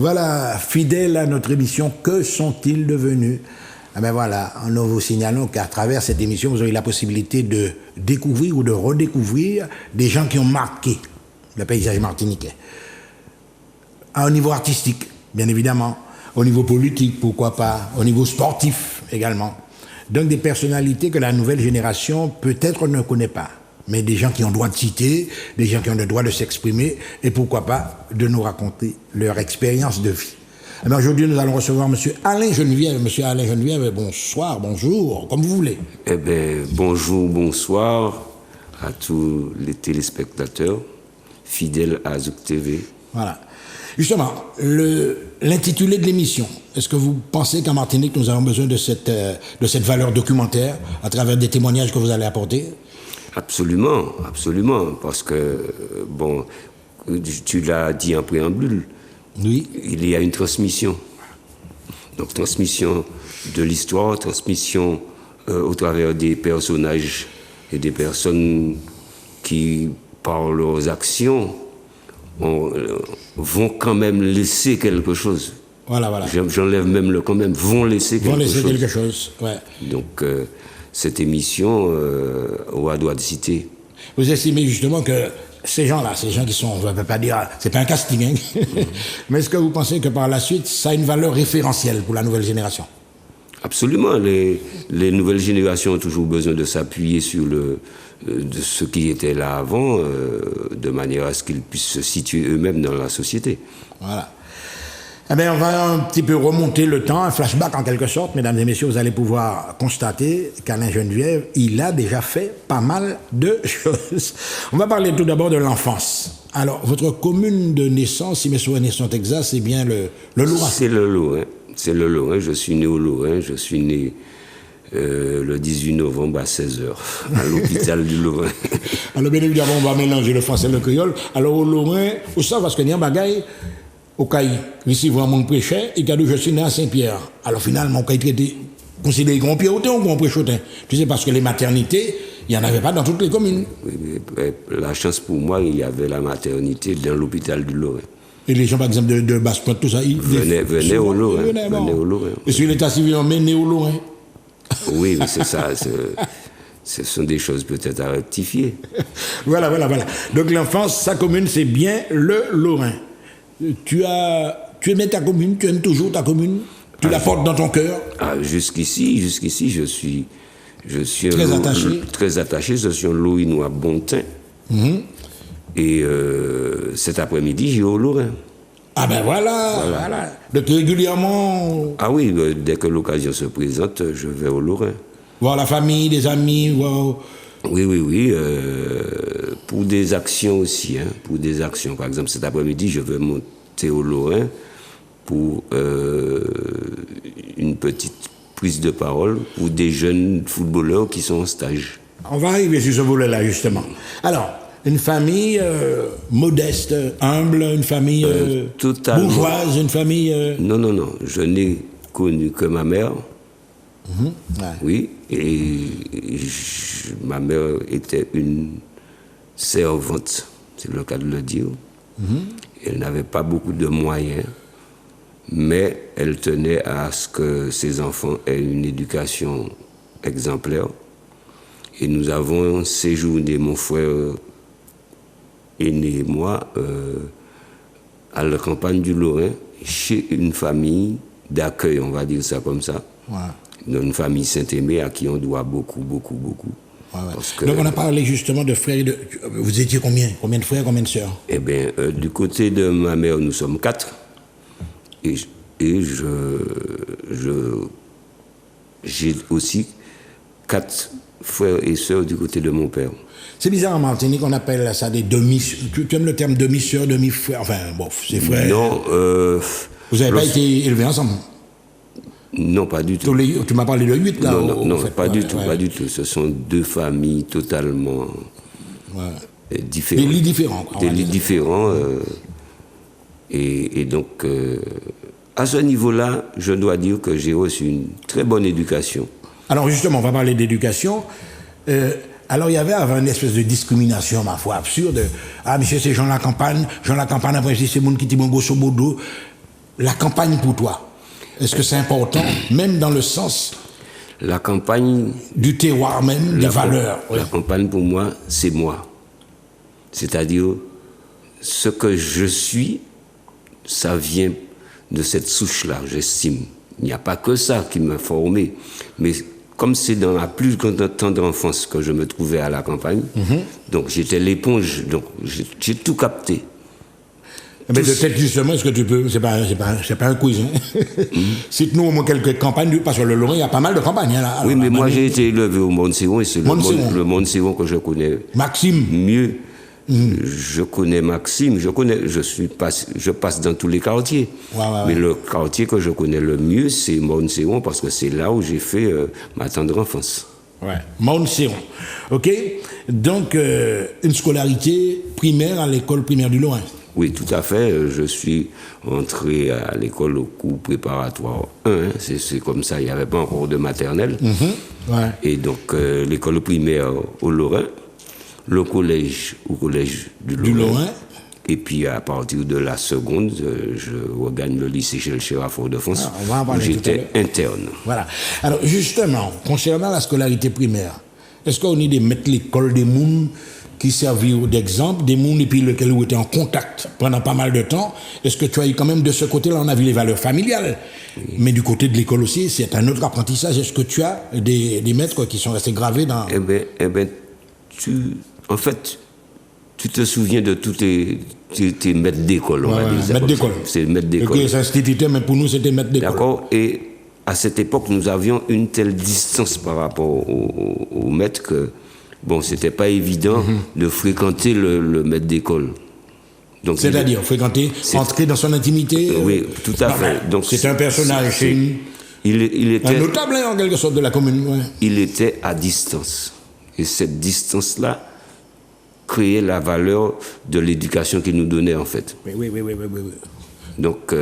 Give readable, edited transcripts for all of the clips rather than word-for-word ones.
Voilà, fidèles à notre émission, que sont-ils devenus? Ah ben voilà, nous vous signalons qu'à travers cette émission, vous aurez la possibilité de découvrir ou de redécouvrir des gens qui ont marqué le paysage martiniquais. Au niveau artistique, bien évidemment, au niveau politique, pourquoi pas, au niveau sportif également. Donc des personnalités que la nouvelle génération peut-être ne connaît pas, mais des gens qui ont droit de citer, des gens qui ont le droit de s'exprimer, et pourquoi pas de nous raconter leur expérience de vie. Alors aujourd'hui, nous allons recevoir M. Alain Geneviève. M. Alain Geneviève, bonsoir, bonjour, comme vous voulez. Eh bien, bonjour, bonsoir à tous les téléspectateurs fidèles à Zouk TV. Voilà. Justement, l'intitulé de l'émission, est-ce que vous pensez qu'en Martinique, nous avons besoin de cette valeur documentaire à travers des témoignages que vous allez apporter? Absolument, absolument, parce que, bon, tu l'as dit en préambule, oui. Il y a une transmission. Donc, transmission de l'histoire, transmission au travers des personnages et des personnes qui, par leurs actions, vont quand même laisser quelque chose. Voilà, voilà. J'enlève même le quand même, vont laisser quelque chose. Ouais. Donc, cette émission, aura droit de citer. Vous estimez justement que ces gens qui sont, on ne peut pas dire, c'est pas un casting, hein. Mais est-ce que vous pensez que par la suite, ça a une valeur référentielle pour la nouvelle génération? Absolument. Les nouvelles générations ont toujours besoin de s'appuyer sur de ce qui était là avant, de manière à ce qu'ils puissent se situer eux-mêmes dans la société. Voilà. Eh bien, on va un petit peu remonter le temps, un flashback en quelque sorte. Mesdames et messieurs, vous allez pouvoir constater qu'Alain Geneviève, il a déjà fait pas mal de choses. On va parler tout d'abord de l'enfance. Alors, votre commune de naissance, si mes souvenirs sont exacts, c'est bien le Lorrain. C'est le Lorrain. C'est le Lorrain. Je suis né au Lorrain. Je suis né le 18 novembre à 16h à l'hôpital du Lorrain. Alors, bien évidemment, on va mélanger le français et le créole. Alors, au Lorrain, où ça, parce qu'il y a un bagaille, au Caï, ici, voir mon prêcheur, et quand je suis né à Saint-Pierre. Alors finalement, mon Caï était considéré grand pied ou grand prêchotin. Tu sais, parce que les maternités, il n'y en avait pas dans toutes les communes. Oui, mais la chance pour moi, il y avait la maternité dans l'hôpital du Lorrain. Et les gens, par exemple, de Basse-Pointe, tout ça, ils venaient au Lorrain. Venaient au Lorrain. Et sur l'état civil, on met né au Lorrain. Oui, mais c'est ça. Ce sont des choses peut-être à rectifier. Voilà. Donc l'enfance, sa commune, c'est bien le Lorrain. Tu aimais ta commune, tu aimes toujours ta commune, tu la portes dans ton cœur. Jusqu'ici, je suis très attaché. Je suis un Lorrainois bon teint. Et cet après-midi, j'ai au Lorrain. Ah ben voilà. Donc régulièrement. Ah oui, dès que l'occasion se présente, je vais au Lorrain. Voir la famille, des amis, voir. Oui. Pour des actions aussi, hein. Pour des actions. Par exemple, cet après-midi, je vais monter au Lorrain pour une petite prise de parole pour des jeunes footballeurs qui sont en stage. On va arriver sur ce volet-là, justement. Alors, une famille modeste, humble, une famille bourgeoise, une famille... Non. Je n'ai connu que ma mère. Ouais. Oui, et ma mère était une servante, c'est le cas de le dire. Elle n'avait pas beaucoup de moyens, mais elle tenait à ce que ses enfants aient une éducation exemplaire. Et nous avons séjourné, mon frère aîné et moi, à la campagne du Lorrain, chez une famille d'accueil, on va dire ça comme ça. Ouais. Dans une famille Saint-Aimé à qui on doit beaucoup. Ouais. Donc on a parlé justement de frères et de... Vous étiez combien de frères, combien de sœurs? Eh bien, du côté de ma mère, nous sommes 4. Et j'ai aussi 4 frères et sœurs du côté de mon père. C'est bizarre en Martinique, on appelle ça des demi... Tu aimes le terme demi-sœur, demi-frère? Enfin, bon, c'est frère. Non. Vous n'avez pas été élevés ensemble? Non, pas du tout. Tu m'as parlé de 8 là? Non, pas du tout. Ce sont 2 familles totalement différentes. Des lits différents. Des lits différents. Et donc, à ce niveau-là, je dois dire que j'ai reçu une très bonne éducation. Alors justement, on va parler d'éducation. Alors il y avait avant une espèce de discrimination, ma foi, absurde. Ah, monsieur, c'est Jean la campagne, après c'est monde qui dit bon grosso modo. la campagne pour toi, est-ce que c'est important, même dans le sens La campagne... du terroir même, des valeurs? La campagne, pour moi, c'est moi. C'est-à-dire, ce que je suis, ça vient de cette souche-là, j'estime. Il n'y a pas que ça qui m'a formé. Mais comme c'est dans la plus tendre enfance que je me trouvais à la campagne, donc j'étais l'éponge, donc j'ai tout capté. Mais peut-être justement, est-ce que tu peux, c'est pas un quiz, hein? Cite-nous au moins quelques campagnes, parce que le Lorrain, il y a pas mal de campagnes. Là, oui, mais moi j'ai été élevé au Montséron, et c'est le Montséron que je connais Maxime. mieux. Je connais Maxime, je passe dans tous les quartiers. Mais le quartier que je connais le mieux, c'est Montséron, parce que c'est là où j'ai fait ma tendre enfance. Ouais, Montséron. OK. Donc, une scolarité primaire à l'école primaire du Lorrain. Oui, tout à fait. Je suis entré à l'école au cours préparatoire 1. C'est comme ça, il n'y avait pas encore de maternelle. Ouais. Et donc, l'école primaire au Lorrain, le collège au collège du Lorrain. Et puis, à partir de la seconde, je regagne le lycée Chelcher à Fort-de-France, où j'étais interne. Voilà. Alors, justement, concernant la scolarité primaire, est-ce qu'on est de mettre l'école des mouns qui servirent d'exemple, des mouns et puis lesquels vous étiez en contact pendant pas mal de temps? Est-ce que tu as eu quand même de ce côté-là, on a vu les valeurs familiales, mais du côté de l'école aussi, c'est un autre apprentissage. Est-ce que tu as des maîtres qui sont restés gravés dans... Eh bien, en fait, tu te souviens de tous tes maîtres d'école, on va dire. Maître d'école. C'est maître d'école. Ok, c'est instituteur, mais pour nous, c'était maître d'école. D'accord. Et à cette époque, nous avions une telle distance par rapport au maître que, bon, c'était pas évident de fréquenter le maître d'école. C'est-à-dire, fréquenter, entrer dans son intimité. Oui, tout à fait. Donc, c'est un personnage, il était un notable, en quelque sorte, de la commune. Ouais. Il était à distance. Et cette distance-là créait la valeur de l'éducation qu'il nous donnait, en fait. Oui. Donc,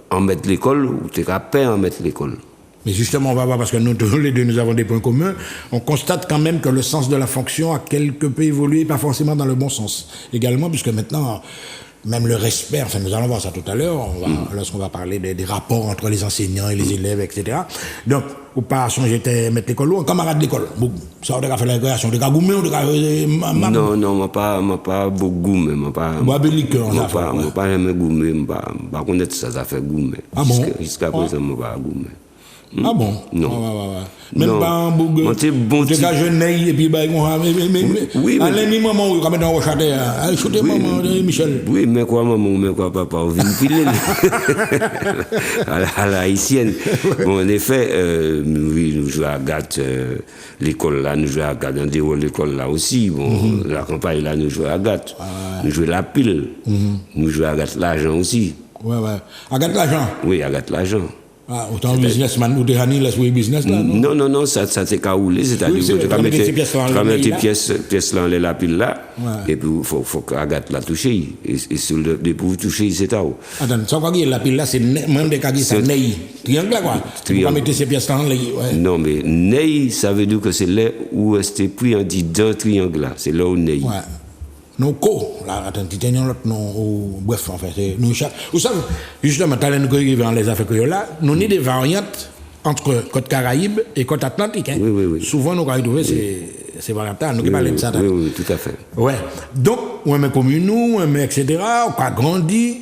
en mettre l'école, ou t'es capable en mettre l'école. Mais justement, on va voir, parce que nous, tous les deux, nous avons des points communs. On constate quand même que le sens de la fonction a quelque peu évolué, pas forcément dans le bon sens. Également, puisque maintenant, même le respect, enfin, nous allons voir ça tout à l'heure, lorsqu'on va parler des rapports entre les enseignants et les élèves, etc. Donc, ou pas j'étais mettre l'école ou un camarade d'école. Ça, on a fait la création, on a goumé, on a... Non, moi pas beaucoup goumé, moi pas... Moi, belliqueur, on a fait. Moi pas jamais goumé, moi pas connaître ça fait goumé. Ah bon? Jusqu'à présent, moi pas goumé. Ah bon? Non. Même pas un boug. T'es bon type. T'es jeune et puis bah oui. Allez, mi maman, oui, comme dans Rochaté. Allez, shootez maman, Michel. Oui, mais quoi maman, mais quoi papa, on vient piler. À la haïtienne. Bon, en effet, oui, nous jouons à Gat, l'école là, nous jouons à Gat, dans des rôles l'école là aussi. Bon, la campagne là, nous jouons à Gat. Nous jouons la pile. Nous jouons à Gat l'argent aussi. Ouais. À Gat l'argent? Oui, à Gat l'argent. Ah, autant businessman ou des années là sur le business là, non? Non, ça t'est caoulé, c'est-à-dire que tu vas mettre tes pièces là, la pile là, et puis il faut qu'Agathe la touche, et pour toucher, c'est à où. Attends, ça quoi la pile là, c'est même des cas qui sont ney, triangle là quoi. Tu vas mettre ces pièces là en lait. Non, mais ney, ça veut dire que c'est là où c'est pris en dit d'un triangle là, c'est là où ney. Ouais. Nous, là, attends, tu tiens l'autre, bref, en fait, nous, vous savez, justement, talent nous dans les affaires que là, nous avons des variantes entre côte Caraïbe et côte Atlantique. Hein. Oui. Souvent, nous avons trouvé ces variantes, nous parlons de ça. Oui, tout à fait. Ouais. Donc, on aime commune, on aime, etc., on a grandi.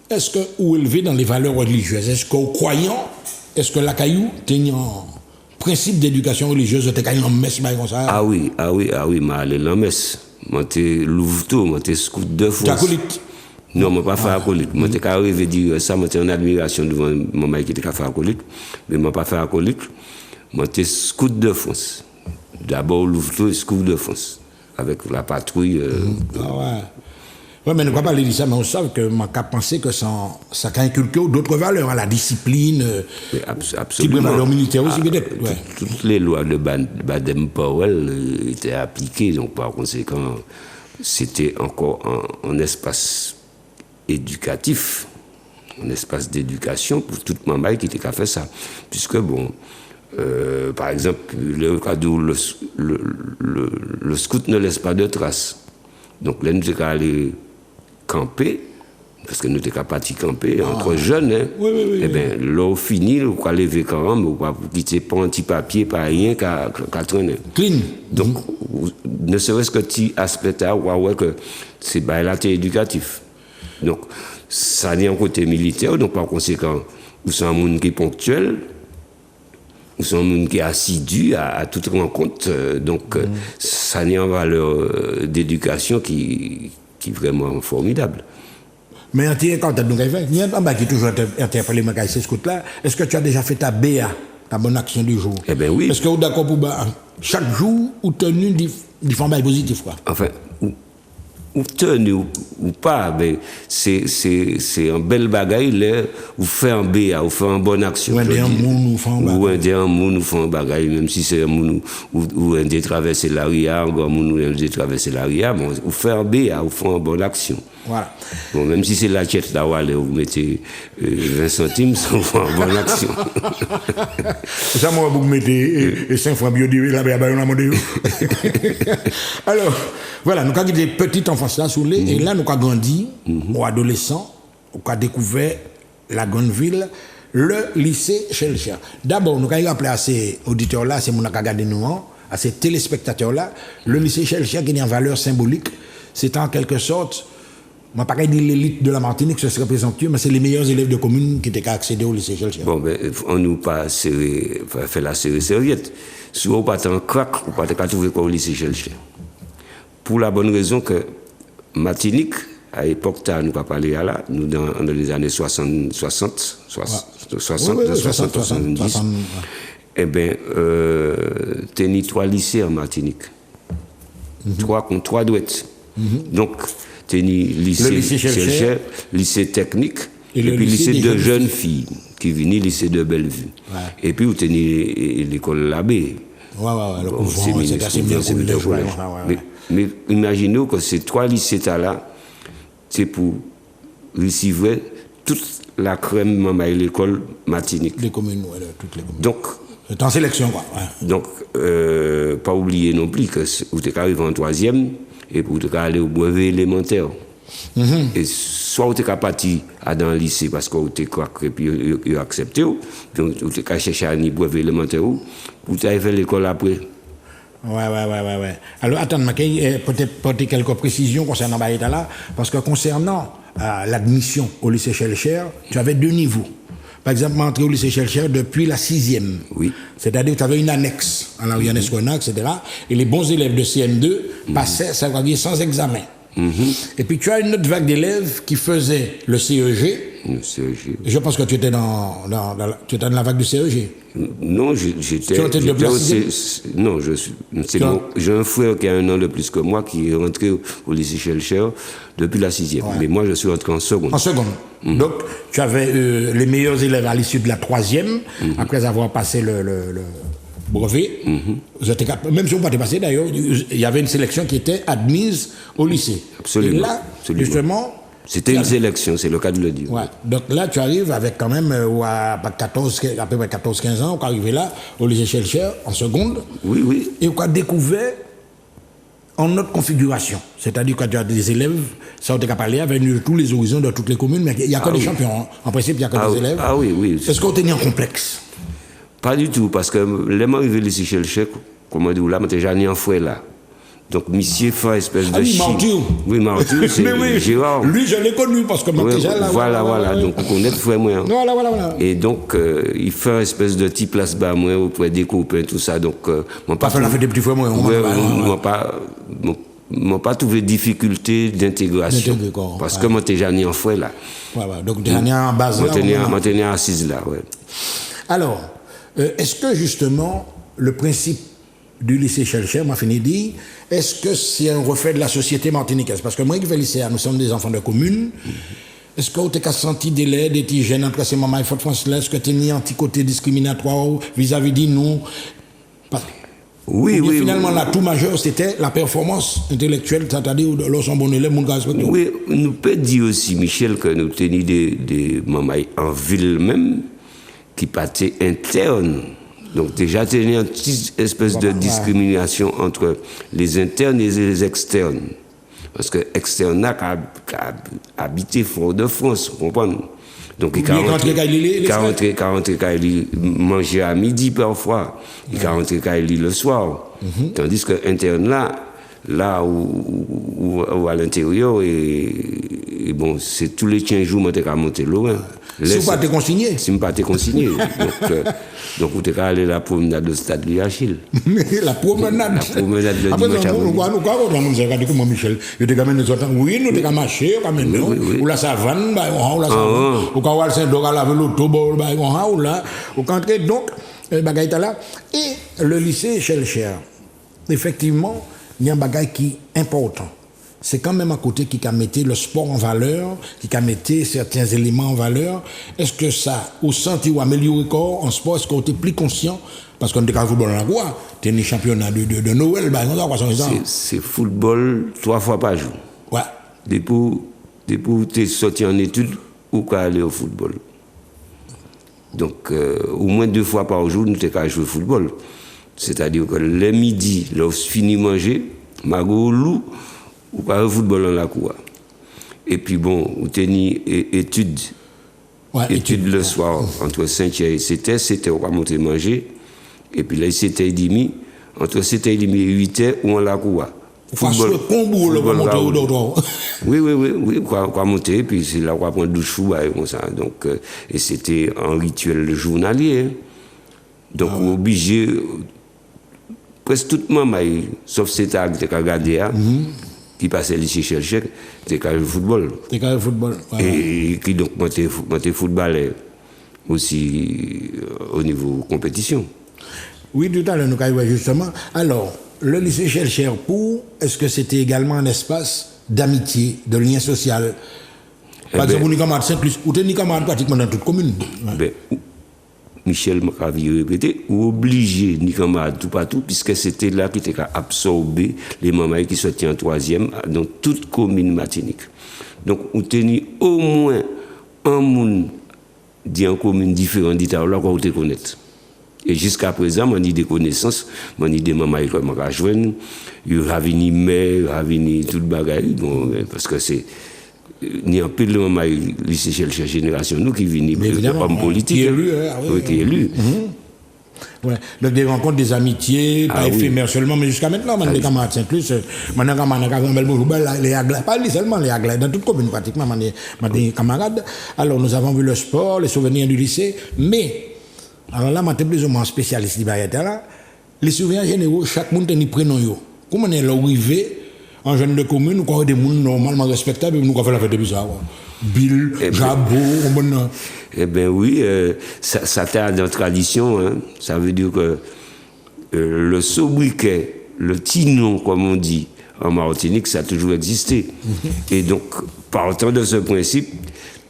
Est-ce que vous élevez dans les valeurs religieuses? Est-ce que vous croyant, est-ce que la caillou, tenant principe d'éducation religieuse, t'es caillou en messe, comme ça? Ah oui, mais aller en messe. Moi, t'es Louveteau, moi, t'es scout de France. T'es acolyte? Non, moi, pas fait acolyte. Moi, t'es qu'à rêver dire ça, moi, t'es en admiration devant mon mari qui était qu'à faire acolyte. Mais moi, pas fait acolyte. Moi, t'es scout de France. D'abord, Louveteau et scout de France. Avec la patrouille. Oui, mais ne pas parler de ça, mais on sait que je pensé que ça a inculqué d'autres valeurs, la discipline, absolument. Les valeurs militaires aussi, peut-être. Toutes les lois de Baden-Powell étaient appliquées, donc par conséquent, c'était encore un espace éducatif, un espace d'éducation pour toute maman qui était qu'à faire ça. Puisque, bon, par exemple, le cas où le scout ne laisse pas de traces. Donc là, nous sommes allés camper, parce que nous étions capables de camper entre jeunes. Hein. Eh bien, l'eau finie, on va lever quand même, on va quitter pas un petit papier, pas rien qu'à traîner. Clean. Donc, ne serait-ce que petit aspect là, ouais, que c'est là, c'est éducatif. Donc, ça n'est un côté militaire, donc par conséquent, nous sommes un monde qui est ponctuel, nous sommes un monde qui est assidu à toute rencontre, donc ça n'est en valeur d'éducation qui est vraiment formidable. Mais quand tu as fait, il y a un qui est toujours interpellé, ce côté-là. Est-ce que tu as déjà fait ta BA, ta bonne action du jour? Eh bien oui. Est-ce que vous êtes d'accord pour chaque jour, ou tenu différents positifs, quoi? Enfin, ou tenu ou pas, ben, c'est un bel bagaille, là, ou fait un BA, ou fait une bonne action. Ou un des moun ou fait un bagaille. Ou un des moun ou fait un bagaille, même si c'est un moun ou un des traverser la ria, ou un moun ou un des traverser la ria, bon, ou fait un BA, ou fait une bonne action. Voilà. Bon, même si c'est la tête d'Awale, vous mettez 20 centimes, ça fait une bonne action. Ça, moi, vous mettez 5 francs biodivers, là, on a demandé. Alors, voilà, nous avons des petites enfants là, sous les, et là, nous avons grandi, aux adolescents, nous avons découvert la grande ville, le lycée Chelcher. D'abord, nous avons rappelé à ces auditeurs-là, c'est mon regardé nous, à ces téléspectateurs-là, le lycée Chelcher qui est en valeur symbolique, c'est en quelque sorte. Moi, pareil, dit l'élite de la Martinique, ce serait présomptueux, mais c'est les meilleurs élèves de commune qui étaient qu'à accéder au lycée Chelcher. Bon, ben, on nous pas fait la série serviette. Si on pas en crack, on pas trouver quoi au lycée Chelcher. Pour la bonne raison que Martinique, à l'époque, nous pas parlé à là, nous dans les années 60, 70, eh bien, t'es 3 lycées en Martinique. 3 douettes. Donc, t'es lycée Chelcher, lycée technique, et puis lycée de jeunes filles, qui venait lycée de Bellevue. Ouais. Et puis, vous tenez l'école Labbé. Mais imaginez que ces 3 lycées-là, c'est pour recevoir toute la crème de l'école Martinique. Les communes, toutes les communes. Donc, c'est en sélection, quoi. Ouais. Donc, pas oublier non plus que vous êtes arrivé en 3e et vous êtes allé au brevet élémentaire. Et soit vous êtes parti dans le lycée parce que vous êtes craqué et puis vous avez accepté, donc vous êtes cherché à un brevet élémentaire, vous avez fait l'école après. Ouais. Alors, attends, peut-être porter quelques précisions concernant Baïta là, parce que concernant l'admission au lycée Chelcher, tu avais 2 niveaux. Par exemple, entrer au lycée Chelcher depuis la 6e. Oui. C'est-à-dire que tu avais une annexe en la UNESCO, etc. Et les bons élèves de CM2 passaient, ça veut dire sans examen. Et puis tu as une autre vague d'élèves qui faisaient le CEG. Le CEG. Je pense que tu étais dans la vague du CEG. Non, j'étais non, j'ai un frère qui a 1 an de plus que moi qui est rentré au lycée Chelcher depuis la 6e. Ouais. Mais moi, je suis rentré en seconde. En seconde. Donc, tu avais les meilleurs élèves à l'issue de la 3e, après avoir passé le brevet. Même si on pas passé d'ailleurs, il y avait une sélection qui était admise au lycée. Absolument. Et là, justement... C'était une sélection, c'est le cas de le dire. Ouais. Donc là, tu arrives avec quand même à peu près 14-15 ans, on arrive là, au lycée Chelcher, en seconde. Oui. Et on a découvert en notre configuration. C'est-à-dire que tu as des élèves, ça on t'a parlé, avec tous les horizons de toutes les communes, mais il n'y a que des champions. Hein. En principe, il n'y a que des élèves. Ah oui. Est-ce qu'on tenait en complexe? Pas du tout, parce que les gens arrivés au lycée Chelcher, comme on dit, là, j'ai jamais en fouet là. Donc, monsieur fait une espèce de chien. Oui, Martyr, c'est Gérard. Lui, je l'ai connu parce que déjà là. Voilà. Donc, on connaît le frère moi. Voilà. Et donc, il fait une espèce de petit place bas moi auprès des copains, tout ça. Donc, mon pas fait des petits frères moi. M'ont pas trouvé de difficulté d'intégration. Parce que moi, t'es jamais en fouet là. Donc, t'es en base là. Moi, t'es assise là, ouais. Alors, est-ce que justement, le principe du lycée Chelcher m'a fini de dire, est-ce que c'est un reflet de la société martiniquaise? Parce que moi qui fais lycée, nous sommes des enfants de commune. Est-ce que tu as senti des laits, des petits jeunes entre ces mamans et Fort France-là? Est-ce que tu as mis un petit côté discriminatoire vis-à-vis de nous? Oui. Finalement, la tout majeur, c'était la performance intellectuelle, c'est-à-dire lorsqu'on bon élève, mon gars. Oui, nous peut dire aussi, Michel, que nous tenions des mamans en ville même qui partaient internes. Donc déjà, il y a une petite espèce de discrimination entre les internes et les externes. Parce que externe a habité Fort-de-France, vous comprenez? Donc, il a rentré quand il mangeait à midi parfois. Il a rentré quand il le soir. Tandis que interne là où à l'intérieur, et bon, c'est tous les 15 jours que je monter loin. Si vous pas été consigné? Si je pas été consigné. Donc, vous êtes allé la promenade de stade de Achille. La promenade. La promenade de après, dimanche nous Michel, il était quand même nous autres. Oui, nous étions marché, quand même, ou la savane, ou la savane, ou quand on va Saint-Dogal avec l'auto, ou là, ou quand donc, bagaille là. Et le lycée Chelcher, effectivement, il y a un bagage qui est important. C'est quand même à côté qui a mis le sport en valeur, qui a mis certains éléments en valeur. Est-ce que ça, au senti ou amélioré corps en sport, est-ce qu'on était plus conscient? Parce qu'on était quand football en quoi? Tu es les championnats de Noël, c'est football 3 fois par jour. Ouais. Depuis tu es sorti en études ou qu'à aller au football. Donc, au moins 2 fois par jour, nous t'es qu'à jouer au football. C'est-à-dire que le midi, lorsque fini de manger, mago loup, ou pas au football dans la cour. Et puis bon, ou tenir études. Ouais, études le soir, entre 5h et 7h, on va monter manger. Et puis là, 7h30, entre 7h30 et 8h, ou on la cour. Football. Le combo, le monter au dos. Oui, on va monter, puis c'est là qu'on va prendre douche et comme ça. Donc, et c'était un rituel journalier. Hein. Donc, obligé, presque toute maman, sauf cet acte qui a regardé, qui passait lycée Chelcher, c'était quand le football. C'était quand le football. Et qui donc montait football aussi au niveau compétition. Oui, tout à l'heure, nous avons justement. Alors, le lycée Chelcher, est-ce que c'était également un espace d'amitié, de lien social? Par exemple, vous êtes Saint-Plus, vous êtes camarade pratiquement dans toute commune. Michel Macavier répété, ou obligé, ni camarade tout partout, puisque c'était là qui était absorbé les mamans qui sortaient en 3e dans toute commune Martinique. Donc, on tenait au moins un monde en commune différente d'État, là, qu'on te connaître. Et jusqu'à présent, on a des connaissances, on a des mamans qui ont rejoint, il y a venu maire, il y a venu tout le bagage, bon, parce que c'est. Il y a un peu de moment, lycée Chelcher Génération, nous qui venons hommes politiques. Qui est élu. Ouais. Donc des rencontres, des amitiés, pas éphémères seulement, mais jusqu'à maintenant, les camarades Saint-Plus, maintenant, pas seulement les Aglais, dans toute commune pratiquement, mes camarades. Alors nous avons vu le sport, les souvenirs du lycée, mais, alors là, je suis plus ou moins spécialiste, les souvenirs généraux, chaque monde a un prénom. Comment on est arrivé en jeune de commune, nous avons des gens normalement respectables, nous avons fait la fête de bizarre. Bill, Jabot, Eh bien oui, ça t'a dans la tradition, hein. Ça veut dire que le sobriquet, le tinon, comme on dit en Martinique, ça a toujours existé. Et donc, partant de ce principe,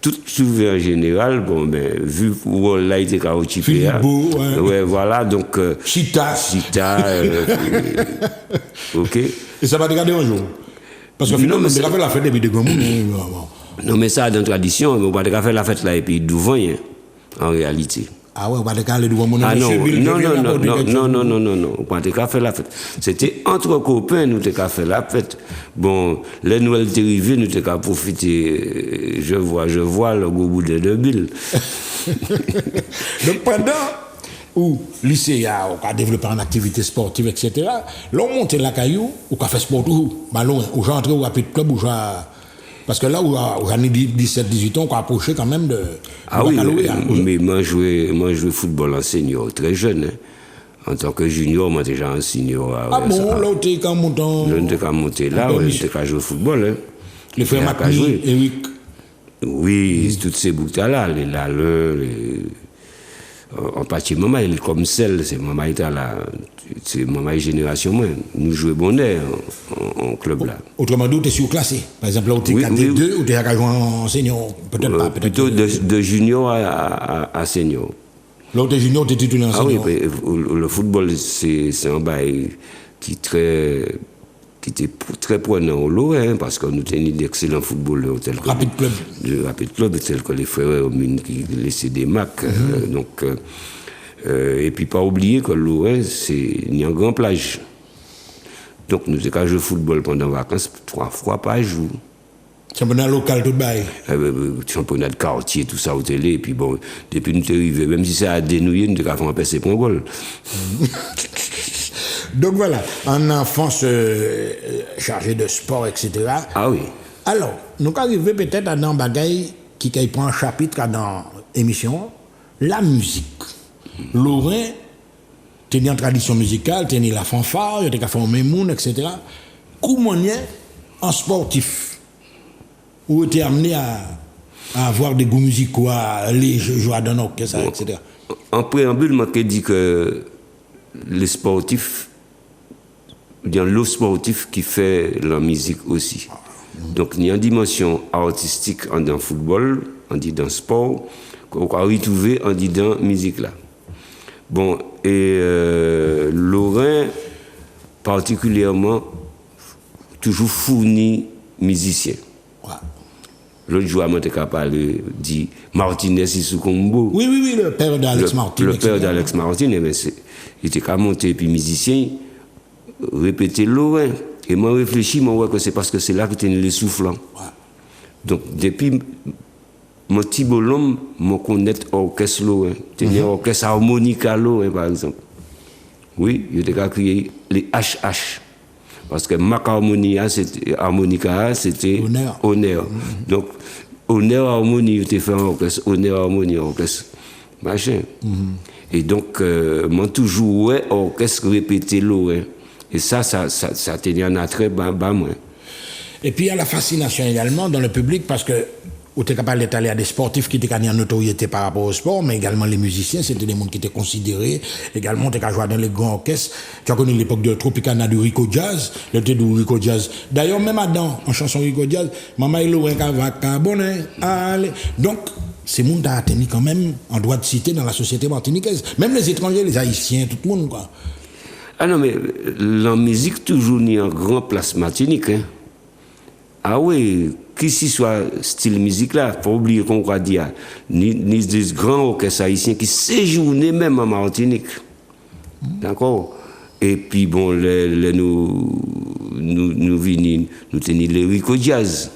tout souvenir en général, bon, ben, vu où on a été caoutchoué, ouais, voilà, donc. Chita, ok. Et ça va te garder un jour. Parce que finalement, on a fait la fête depuis de grands monde. Non, mais ça, dans la tradition, on va faire la fête là et puis devant, en réalité. Ah ouais, on va aller devant mon non, on va faire la fête. C'était entre copains, nous avons fait la fête. Bon, les Noël étaient arrivés, nous avons profité, je vois le gros bout de Bill. Donc pendant où le lycée a développé une activité sportive, etc., l'on monte la caillou, ou a fait sport tout, ballon, ou j'ai entré au rapide club, ou j'ai. Parce que là où j'en ai 17-18 ans, on a approché quand même de. Ah oui, mais moi joué football en senior très jeune. Hein. En tant que junior, moi déjà en senior. Ah bon, là où tu es quand montant. Je n'étais qu'à monter là, j'étais qu'à jouer au football. Hein. Les frères Macri, Eric. Oui, toutes ces bouts-là, les Laleux, en partie, maman, elle est comme celle, c'est maman était là, c'est maman génération moins. Nous jouons bonnet en club là. Autrement dit, tu es surclassé. Par exemple, là où tu es KT2 ou tu es à jouer en senior, peut-être pas. Plutôt de junior à senior. Là où tu es junior, tu es titulaire en senior. Ah oui, le football, c'est un bail qui était très prenant au lot, hein, parce que nous tenions d'excellents footballeurs tels que Rapid Club. Le Rapid Club, tels que les frères Omine qui laissaient des Macs. Donc, et puis pas oublier que l'eau, il y a une grande plage. Donc, nous avons joué au football pendant les vacances 3 fois par jour. Championnat local, tout bail. Championnat de quartier, tout ça au télé. Et puis bon, depuis nous sommes arrivés, même si c'est à dénouiller, nous avons fait un PC pour un goal. Donc voilà, un enfance chargé de sport, etc. Ah oui. Alors, nous arrivons peut-être à un bagaille qui prend un chapitre dans l'émission, la musique. Lorrain, tenir en tradition musicale, tenir la fanfare, il y a fait un mémoun, etc. Comment en sportif, où était amené à avoir des goûts musicaux, à aller jouer dans l'orchestre, etc. En préambule, je dit que les sportifs, bien le sportif qui fait la musique aussi. Donc il y a une dimension artistique dans le football, on dit dans le sport, qu'on va retrouver on dit dans la musique là. Bon, et Lorrain, particulièrement, toujours fourni musicien. Ouais. L'autre jour, je t'ai parlé, dit Martinez Issou-Kombo. Oui, le père d'Alex Martinez. Le père d'Alex Martinez, mais il était qu'à monter, puis musicien, répéter Lorrain. Et moi, réfléchis, moi, ouais, que c'est parce que c'est là que tu es les soufflants. Ouais. Donc, depuis mon petit bonhomme, je connais l'orchestre Lorrain. Tu as l'orchestre harmonica Lorrain, par exemple. Oui, il était qu'à crier les HH. Parce que Mac Harmonica, c'était honneur. Donc, honneur harmonie, il était fait un orchestre, honneur harmonie, orchestre, machin. Et donc, moi, toujours, ouais, orchestre répété Lorrain. Et ça tenait un attrait bas moi. Et puis il y a la fascination également dans le public parce que vous êtes capable d'aller à des sportifs qui étaient en notoriété par rapport au sport, mais également les musiciens, c'était des gens qui étaient considérés. Également, tu as joué dans les grands orchestres. Tu as connu l'époque de Tropicana du Rico Jazz, le thé du Rico Jazz. D'ailleurs, même Adam, en chanson Rico Jazz, Maman Ilo, un bonnet, allez. Donc, ces gens ont atteint quand même en droit de citer dans la société martiniquaise. Même les étrangers, les Haïtiens, tout le monde, quoi. Ah non, mais la musique toujours ni en grand place Martinique. Hein. Ah oui, qui s'y soit style musique là, faut oublier qu'on va dire, ni des grands orchestres haïtiens qui séjournaient même en Martinique. D'accord? Et puis bon, nous tenions les Rico Jazz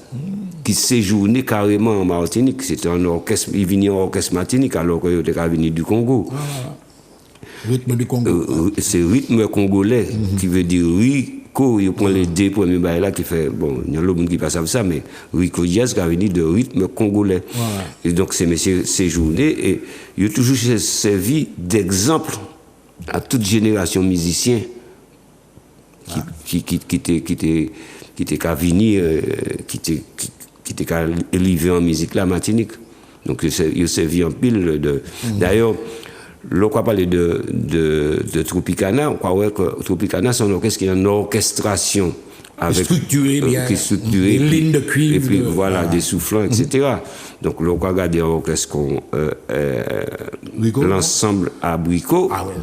qui séjournaient carrément en Martinique. C'était un orchestre, ils venaient en orchestre Martinique alors qu'ils étaient venus du Congo. Rythme du Congo. C'est rythme congolais qui veut dire Rico. Il prend les deux premiers bails là qui fait. Bon, il y a l'autre monde qui passe à ça, mais Rico Jazz qui a venu de rythme congolais. Ouais. Et donc, ces messieurs séjournés et ils ont toujours servi d'exemple à toute génération de musiciens qui étaient qu'à venir, qui étaient qu'à élever en musique la Martinique. Donc, ils ont servi en pile de. D'ailleurs, là, on parler de Tropicana. On croit que Tropicana, c'est un orchestre qui a une orchestration avec structuré bien, des lignes de cuivre, et puis voilà, des soufflants, etc. Donc là, on va regarder un orchestre comme l'ensemble à Brico. Ah ouais.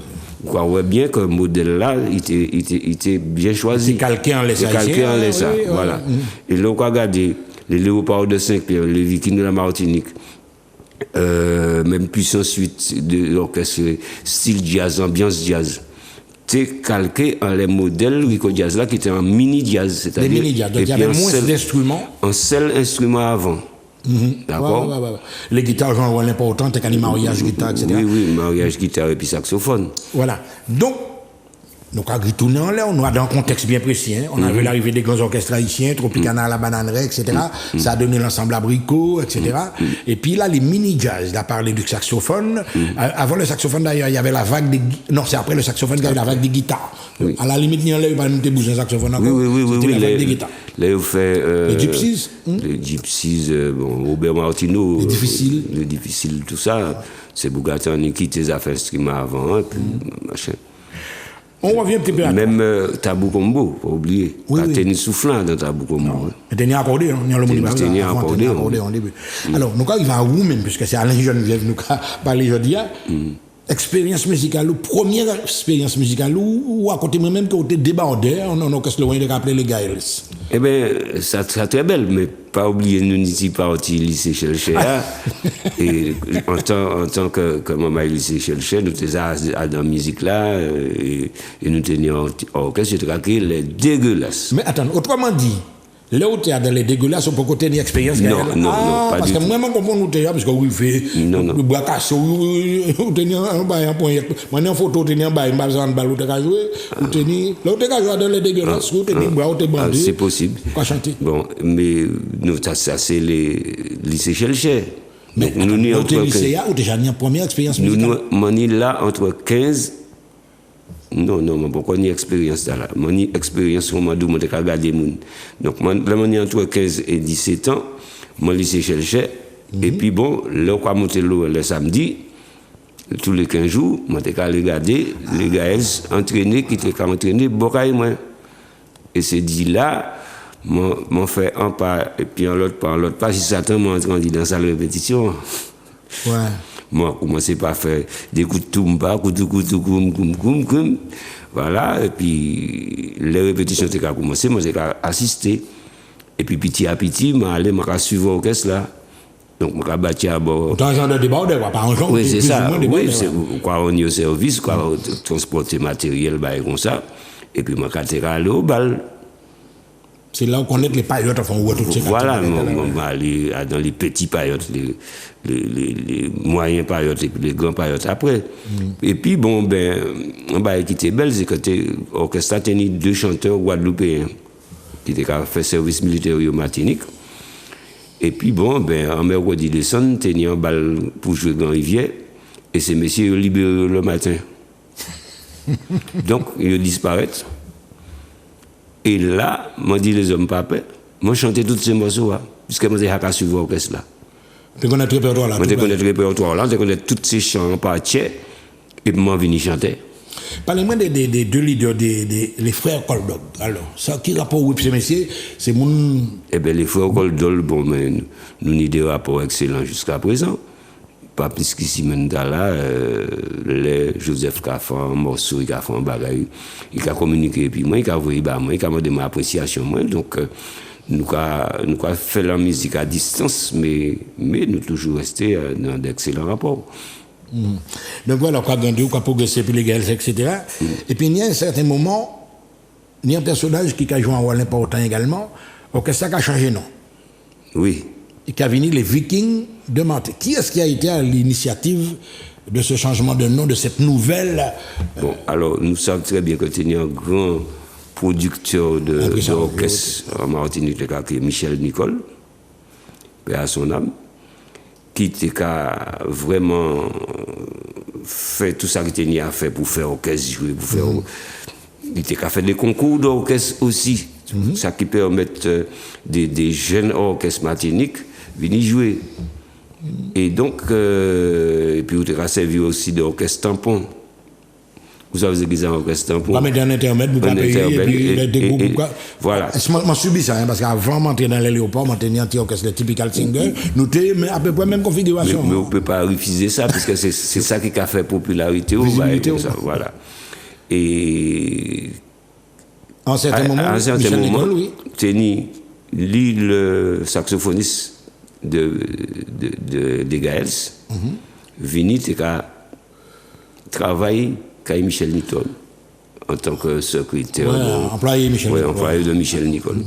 On voit bien que le modèle là, il était bien choisi. C'est calqué en laisse. Voilà. Et là, on va regarder les Léopards de Saint-Pierre, les Vikings de la Martinique. Même plus ensuite de l'orchestre style jazz, ambiance jazz. C'est calqué en les modèles Rico Jazz là qui étaient en mini jazz, c'est-à-dire des mini jazz. Donc il y avait moins d'instruments. Un seul instrument avant. D'accord. Ouais. Les guitares jouent un rôle important, t'as qu'un mariage guitare, etc. Oui, mariage guitare et puis saxophone. Voilà. Donc on a retourné en l'air, on a dans un contexte bien précis. Hein. On a vu l'arrivée des grands orchestres haïtiens, Tropicana, la Bananeraie, etc. Ça a donné l'ensemble abricot, etc. Et puis là, les mini-jazz, il a parlé du saxophone. Avant le saxophone, d'ailleurs, il y avait la vague des... Non, c'est après le saxophone qu'il y avait la vague des guitares. Oui. À la limite, il n'y a pas de bouger un saxophone encore. Oui, la vague des guitares. Là, vous faites... les gypsies. Les gypsies, Robert Martineau. Les difficiles, tout ça. C'est Bougatani qui tes affaires instruments avant, et puis machin. On revient un petit peu à même Tabou Combo, faut oublier. Oui. Tennis soufflant dans Tabou Combo. Tennis accordé, on y a le monde accordé en début. Alors, nous arrivons à vous même, puisque c'est Alain Geneviève, nous parlons aujourd'hui. expérience musicale, ou première expérience musicale, ou à côté moi-même que vous êtes débardeur, on a qu'est-ce que vous appelé les Gaëls. Eh bien, ça très belle, mais pas oublier, nous n'y parti lycée Chelchéa. Et en tant que maman lycée Chelchéa, nous étions dans la musique là, et nous tenions orchestre, j'ai traqué les dégueulasses. Mais attends, autrement dit, là où tu es dans les dégueulasses, on peut côté une expérience. Non, pas parce du que tout. moi, je comprends nous parce que oui, fait, le bois cassé, vous tenez un bail en point, moi, en photo, vous tenez un bail, en balle, vous tenez jouer, vous tenez, là où tu as joué dans les dégueulasses, vous tenez bois, vous tenez bandé. C'est possible. Quoi chanter? Bon, mais nous, ça c'est les lycées Chelchéa. Mais nous, nous, au lycée, ou déjà une première expérience musicale? Nous, là, entre 15. Non, pourquoi ni expérience là? Mon expérience, on m'a dit, on a regardé moun. Donc, là, on est entre 15 et 17 ans, mon lycée Chelchéa. Et puis bon, là, on a monté le samedi, tous les 15 jours, on a regardé les gars entraînés, qui étaient entraînés, Bokaï, moi. Et c'est dit là, m'en fait un pas, et puis en l'autre pas, si Satan m'a entendu dans sa répétition. Ouais. Moi, je commençais par faire des coups de toumba, koum. Voilà, et puis les répétitions ont commencé, moi j'ai assisté. Et puis petit à petit, je suis suivi l'orchestre là. Donc, je suis battu à bord. Autant genre de débordeur, pas en genre. Oui, c'est ça. Oui, c'est quoi, on est au service, quoi, transporter matériel, comme ça. Et puis, je suis allé au bal. C'est là où on connaît les paillotes, enfin, où tout ça. Voilà, on aller dans les petits paillotes, les moyens paillotes et puis les grands paillotes après. Et puis, bon, on va quitter belle, c'est que l'orchestre a tenu 2 chanteurs guadeloupéens qui étaient fait service militaire au Martinique. Et puis, bon, en mercredi décembre, tenu un bal pour jouer dans Rivière, et ces messieurs libérés le matin. Donc, ils disparaissent. Et là, moi dit les hommes papa, moi chantais tous ces morceaux là, puisque moi j'ai pas suivi l'orchestre là. Tu connais le répertoire là? Moi je connais le répertoire là, je connais tous ces chants par chez, et puis moi venu chanter. Parlez-moi des 2 leaders, les frères Coldog. Alors, ça qui rapport avec ces messieurs, c'est mon. Eh bien, les frères Coldog, bon, mais nous avons des rapports excellents jusqu'à présent. Pas plus qu'ici, là, les Joseph Kafan, morceau, il a fait un bagage, il a communiqué, et puis moi, il a envoyé, moi, il a demandé ma appréciation, moi, donc, nous avons fait la musique à distance, mais nous toujours resté dans d'excellents rapports. Donc voilà, quoi gagner, quoi progresser, puis les gars, etc. Et puis il y a un certain moment, il y a un personnage qui a joué un rôle important également, orchestre qui a changé non. Oui. Et qui a venu les Vikings de Mantes. Qui est-ce qui a été à l'initiative de ce changement de nom, de cette nouvelle... Bon, alors, nous savons très bien que tu es un grand producteur d'orchestre en Martinique, qui est Michel Nicole, paix à son âme, qui a vraiment fait tout ça qu'il tenait à faire pour faire orchestre jouer, pour faire... Il a fait des concours d'orchestre aussi, ça qui permet des jeunes orchestres martiniques venir jouer. Et donc, et puis il a servi aussi d'orchestre tampon. Vous savez ce qu'ils ont orchestre tampon. Pas mettre un intermède, vous pouvez payer, et puis des groupes. Voilà. Je subi ça, parce qu'avant d'entrer dans l'aéroport, je tenais un petit orchestre, le typical singer, nous étions à peu près même configuration. Mais on ne peut pas refuser ça, parce que c'est ça qui a fait popularité. Voilà. Et à un certain moment, Nicole, oui. Teni, lui, le saxophoniste de Gaëls, venu travailler avec Michel Nicole en tant que secrétaire. Employé de Michel Nicole.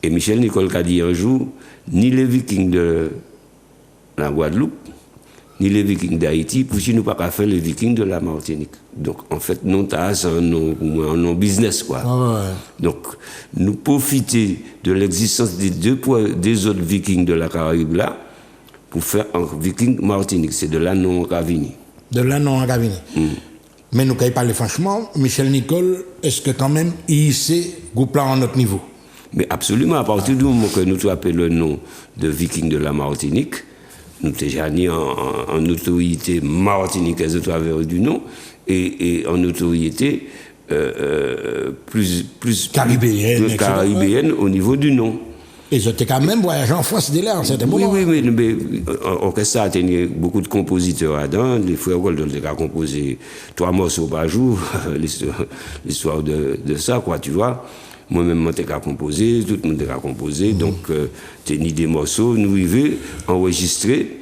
Et Michel Nicole a dit un jour, ni les Vikings de la Guadeloupe, ni les Vikings d'Haïti, pour si nous pas faire les Vikings de la Martinique. Donc, en fait, nous avons un business, quoi. Donc, nous profiter de l'existence des autres Vikings de la Caraïbe, là, pour faire un Viking Martinique. C'est de là non Ravini. De là non Ravini. Mais nous, quand il parle franchement, Michel Nicole, est-ce que quand même, il sait groupe là à notre niveau? Mais absolument, à partir du moment que nous appelons le nom de Viking de la Martinique, nous déjà mis en autorité martiniquaise au travers du nom et en autorité plus caribéenne au niveau du nom. Et je t'ai quand même voyagé en France dès là, en certain moment. Oui, mais l'orchestre a tenu beaucoup de compositeurs là-dedans. Les frères Goldon ont composé 3 morceaux par jour, l'histoire de ça, quoi, tu vois. Moi-même, j'ai composé, tout le monde a composé. Donc, tenu des morceaux, nous arrivons enregistrer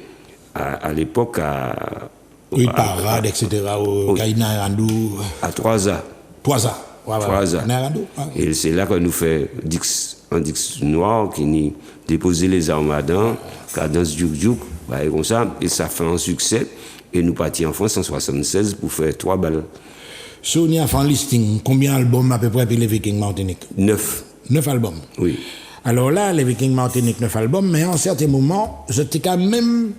à l'époque à. Oui, Parade, etc. Au Kaina Randou. À 3A. 3A. Ouais, 3A. Et c'est là que nous faisons un Dix noir qui nous déposé les armadans, cadence djouk comme ça, et ça fait un succès. Et nous partions en France en 1976 pour faire 3 balles. Sonia fan listing, combien d'albums à peu près pour les Vikings Martinique? 9. 9 albums. Oui. Alors là, les Vikings Martinique, 9 albums, mais en certains moments, j'étais quand même.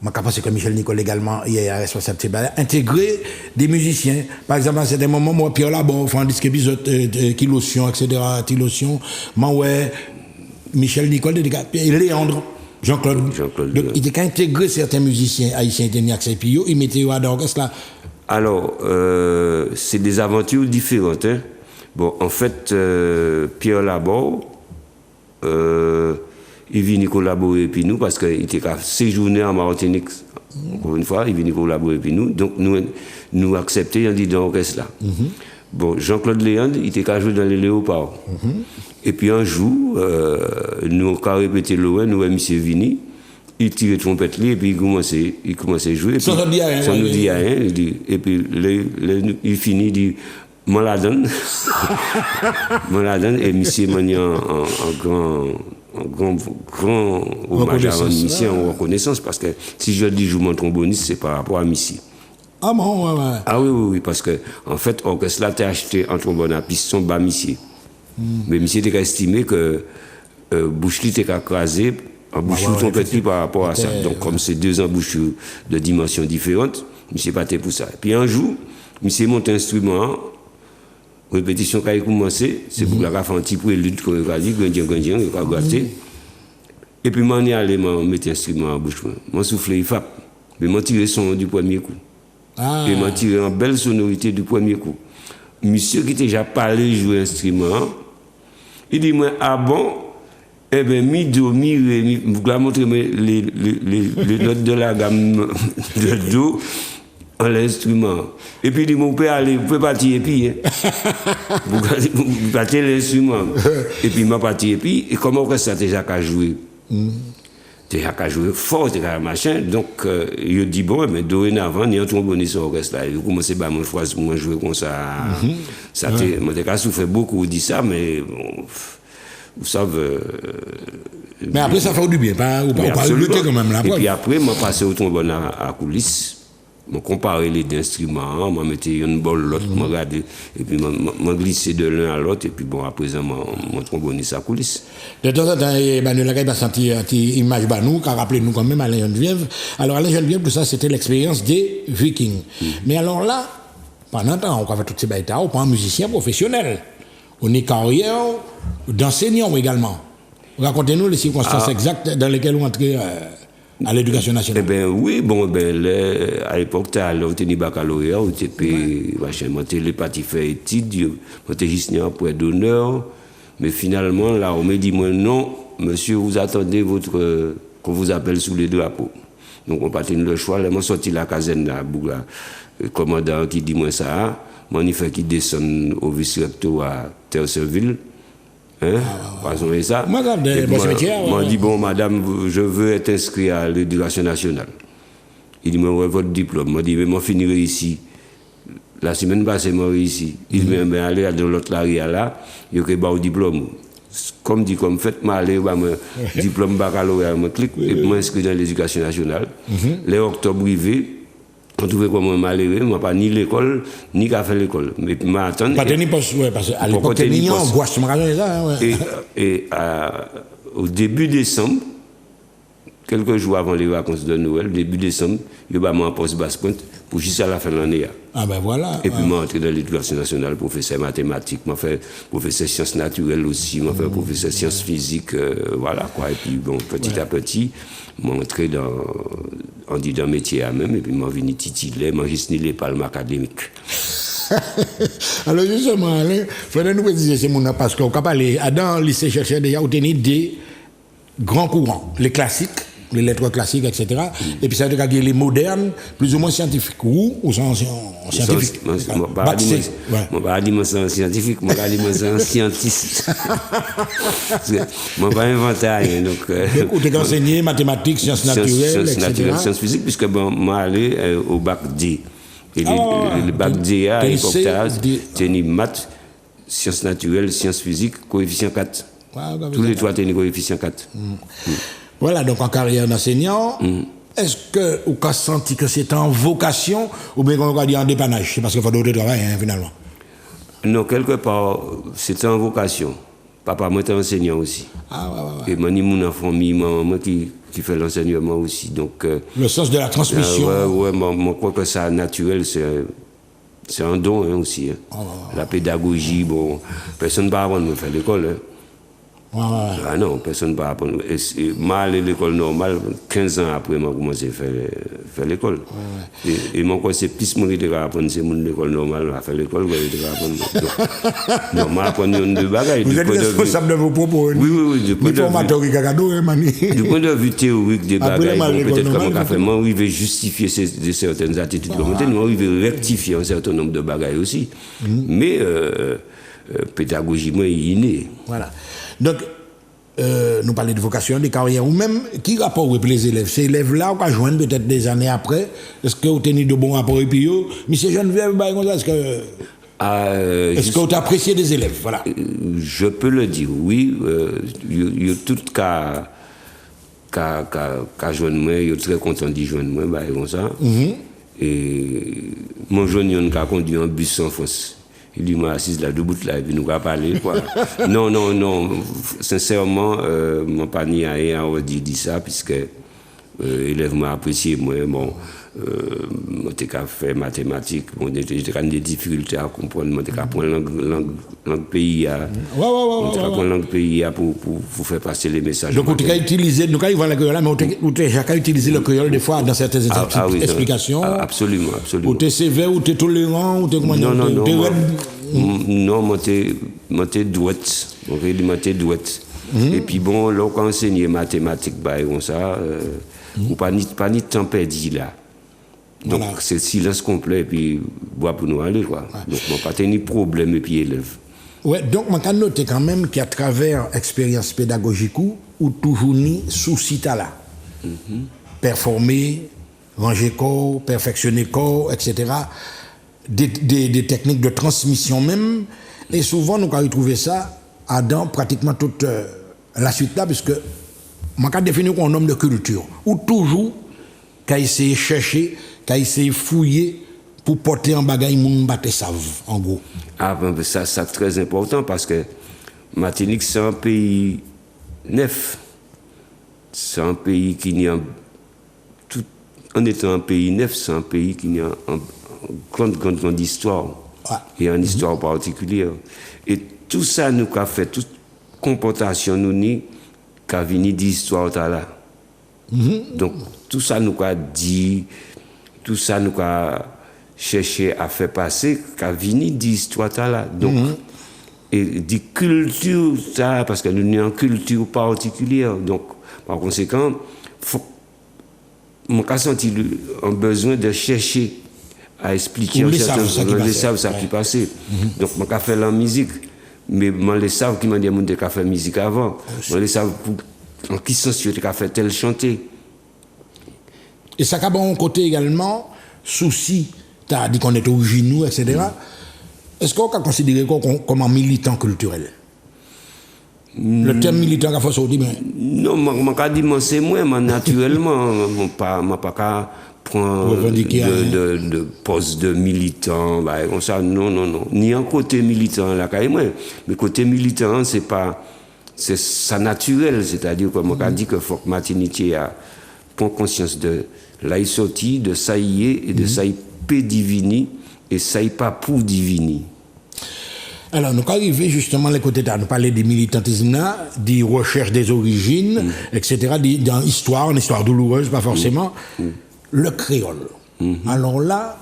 Moi, je pense que Michel Nicole également, il est responsable de intégrer des musiciens. Par exemple, à certains moments, moi, Pierre Labor, fait un disque épisode, Kilotion, etc., Tilotion, moi, ouais, Michel Nicole, Léandre, Jean-Claude. Donc, il était intégré certains musiciens haïtiens, et puis il mettait dans l'orchestre là. Alors, c'est des aventures différentes. Hein. Bon, en fait, Pierre Labor, il vient collaborer avec nous parce qu'il était séjourné en Martinique. Encore une fois, il vient collaborer avec nous. Donc, nous acceptons, on dit dans l'orchestre là. Bon, Jean-Claude Léandre, il était qu'à jouer dans les Léopards. Et puis un jour, nous avons répété loin, nous avons mis Vini, il tirait trompette et puis il commençait à jouer. Sans nous dire rien. Et puis il finit, il dit, moi la donne. Moi la donne, et monsieur m'a dit un grand hommage à Missy en reconnaissance, parce que si je dis joue mon tromboniste, c'est par rapport à Missy. Ah bon, ouais. Ah oui, parce que en fait, l'orchestre là, t'as acheté un trombone à piston bas Missy. Mais Missy était estimé que Bouchli était crasé en bouchure trompette par rapport à ça. Donc, comme c'est 2 embouchures de dimensions différentes, Missy partait pour ça. Et puis un jour, Missy monte un instrument. Répétition qui a commencé, c'est pour la faire un petit prélude qu'on a dit, gandien, on a gâté. Et puis, je suis allé mettre l'instrument en bouche. Je soufflé, il frappe. Mais je tiré le son du premier coup. Et je tiré en belle sonorité du premier coup. Monsieur qui était déjà parlé jouer l'instrument, il dit, moi, ah bon, eh bien, mi, do, mi, ré, mi, vous allez montrer les notes de la gamme de do. En l'instrument. Et puis il dit, mon père, allez, vous pouvez partir et puis, vous partez l'instrument. Et puis il m'a parti et puis, et comment ça déjà qu'à jouer? Déjà qu'à jouer fort, déjà qu'à machin. Donc, il dit, bon, mais dorénavant, il y a un tromboniste sur l'orchestre là. Il commençait par mon phrase pour moi jouer comme ça. Ça moi, j'ai souffert beaucoup, on dit ça, mais bon, vous savez. Mais après, ça fait du bien, pas lutter quand même là. Et puis après, je passé au trombone à coulisses. Je comparais les deux instruments, je mettais une balle, l'autre, je regardais, et puis je glissais de l'un à l'autre, et puis bon, à présent, je tromboniste à coulisses. De temps en temps, Manuel Lagaï va sentir une image de nous, qui a rappelé nous quand même Alain Geneviève. Alors, Alain Geneviève, tout ça, c'était l'expérience des Vikings. Mais alors là, pendant temps, on a fait toutes ces bêtises, on prend un musicien professionnel. On est carrière d'enseignant également. Racontez-nous les circonstances exactes dans lesquelles on entrait à l'éducation nationale. Eh bien, oui, bon, à l'époque, tu as obtenu baccalauréat, tu as les partis fait études, tu as juste un point d'honneur, mais finalement, là, on me dit, moi, non, monsieur, vous attendez qu'on vous appelle sous les drapeaux. Donc, on partit le choix, là, on sorti la caserne, là, le commandant qui dit, moi, ça, moi, il fait qu'il descende au vice-recteur à Terre-Serville. Hein? Ça. Moi, dit, bon, madame, je veux être inscrit à l'éducation nationale. Il dit, moi, votre diplôme. Moi, dit, mais moi, finirai ici. La semaine passée, moi, ici. Il dit, mais allez dans l'autre larrière là, il y a un diplôme. Comme dit, comme fait, moi, allez, diplôme baccalauréat, je clique, et je m'inscris dans l'éducation nationale. Les octobre arrivé, on trouvait comment malheureux, moi pas ni l'école, ni qu'à faire l'école. Mais m'attendre. Pas tenir poste, ouais, parce qu'à l'époque, t'es angoisse, et au début décembre, quelques jours avant les vacances de Noël, début décembre, il y a un poste basse-pointe pour juste à la fin de l'année. Ah ben voilà. Et puis, je suis entré dans l'éducation nationale, professeur mathématiques, je fait professeur sciences naturelles aussi, je fait professeur sciences physiques, voilà quoi. Et puis, bon, petit à petit, je suis entré dans le métier à même, et puis je suis venu titulaire, je suis juste les palmes académiques. Alors justement, Alain, il faut nous préciser, c'est mon parce qu'on peut parler, dans le lycée chercheur déjà, on a des grands courants, les classiques, les lettres classiques, etc. Et puis ça veut dire qu'il y a les modernes, plus ou moins scientifiques. Ou sont scientifiques. Je ne vais pas dire que scientifique, je vais dire que scientiste. Je ne vais pas inventer rien. Donc, ou tu as enseigné mathématiques, sciences naturelles, etc. Sciences physiques, puisque je suis allé au bac D. Et le bac D, à l'époque, tu as maths, sciences naturelles, sciences physiques, coefficient 4. Tous les trois, tu as coefficient 4. Voilà, donc en carrière d'enseignant, est-ce que vous avez senti que c'est en vocation ou bien qu'on va dire en dépannage? C'est parce qu'il faut d'autres travail, hein, finalement. Non, quelque part, c'était en vocation. Papa, moi, j'étais enseignant aussi. Et moi, j'ai mon famille, maman qui fait l'enseignement aussi. Donc, le sens de la transmission. Moi, je crois que ça, naturel, c'est un don hein, aussi. Hein. La pédagogie, bon, personne ne va apprendre à faire l'école. Hein. Ah non, personne ne va apprendre. Moi, allé à l'école normale, 15 ans après, j'ai commencé à faire l'école. Et moi, c'est plus moi qui vais apprendre, c'est l'école normale, à faire l'école, je vais apprendre. Non, moi, apprendre deux bagages. Vous êtes responsable de vos propos. Oui. Du point de vue théorique des bagages, peut-être comment on fait, moi, je vais justifier certaines attitudes comme ça, moi, je vais rectifier un certain nombre de bagages aussi. Mais pédagogiquement, il est inné. Voilà. Donc, nous parlons de vocation, de carrière, ou même, qui rapport avec les élèves? Ces élèves-là, on va joindre peut-être des années après. Est-ce que vous tenez de bons rapports et puis, monsieur Geneviève, est-ce que vous appréciez des élèves? Voilà. Je peux le dire, oui. Il y a tout cas joindre moi, il est très content d'y joindre moi, comme ça. Et mon jeune, il a conduit un bus sans force. Il dit, moi, assis là, debout là, et puis nous allons parler, quoi. Non. Sincèrement, mon panier a rien à dire ça, puisque l'élève m'a apprécié, moi, bon, j'ai fait mathématiques, bon, j'ai des difficultés à comprendre, j'ai appris langue pays, langue pays pour faire passer les messages. Donc, vous avez utilisé, nous avons le créole, mais vous avez utilisé le créole des fois dans certaines explications. Absolument. Vous êtes sévère, vous êtes tolérant, vous êtes comment dire? Non, moi, j'étais douette. Et puis, bon, là, quand on enseignait mathématiques, comme ça, ou pas ni temps perdu là. Donc, voilà. C'est silence complet, et puis, bois pour nous aller, quoi. Donc, on n'a pas de problème, et puis, élève. Ouais, donc, on peut noter quand même qu'à travers expérience pédagogique, ou toujours ni souci là. Performer, ranger corps, perfectionner corps, etc. Des techniques de transmission même. Et souvent, nous avons trouvé ça dans pratiquement toute la suite là, puisque on peut définir qu'on homme de culture, ou toujours qu'à essayer de chercher, qu'à essayer de fouiller pour porter en bagaille moun battre savent, en gros. Ah, ben ça c'est très important parce que Martinique, c'est un pays neuf. C'est un pays qui n'y a tout. En étant un pays neuf, c'est un pays qui n'y a une grande histoire. Et une histoire particulière. Et tout ça nous a fait, toute comportation nous ni qu'a venu d'histoire là. Donc tout ça nous a dit, tout ça nous a cherché à faire passer qu'a venu d'histoire là. Donc et de culture ça parce que nous avons une culture particulière. Donc par conséquent, on a senti un besoin de chercher à expliquer les savent ça qui passait. Donc on a fait la musique. Mais moi, les savent qui m'ont dit que j'ai fait musique avant. Moi, les savent en qui sens tu as fait tel chanter. Et ça a un côté également, souci, tu as dit qu'on est originaux, etc. Est-ce qu'on peut considérer comme un militant culturel? Le terme militant qu'a fait sortir, mais... Non, je dis que c'est moi, naturellement. Je ne pas prendre de poste de militant, comme ça, non. Ni un côté militant là, mais côté militant, c'est ça naturel, c'est-à-dire que moi, je dis que faut que Martinique prend conscience de l'aïsoti, de ça y est, et de ça y peut divini, et ça y pas pour divini. Alors, nous arrivons justement les côtés là, nous parlons du militantisme, des recherches des origines, etc., dans l'histoire, une histoire douloureuse, pas forcément. Le créole. Alors là,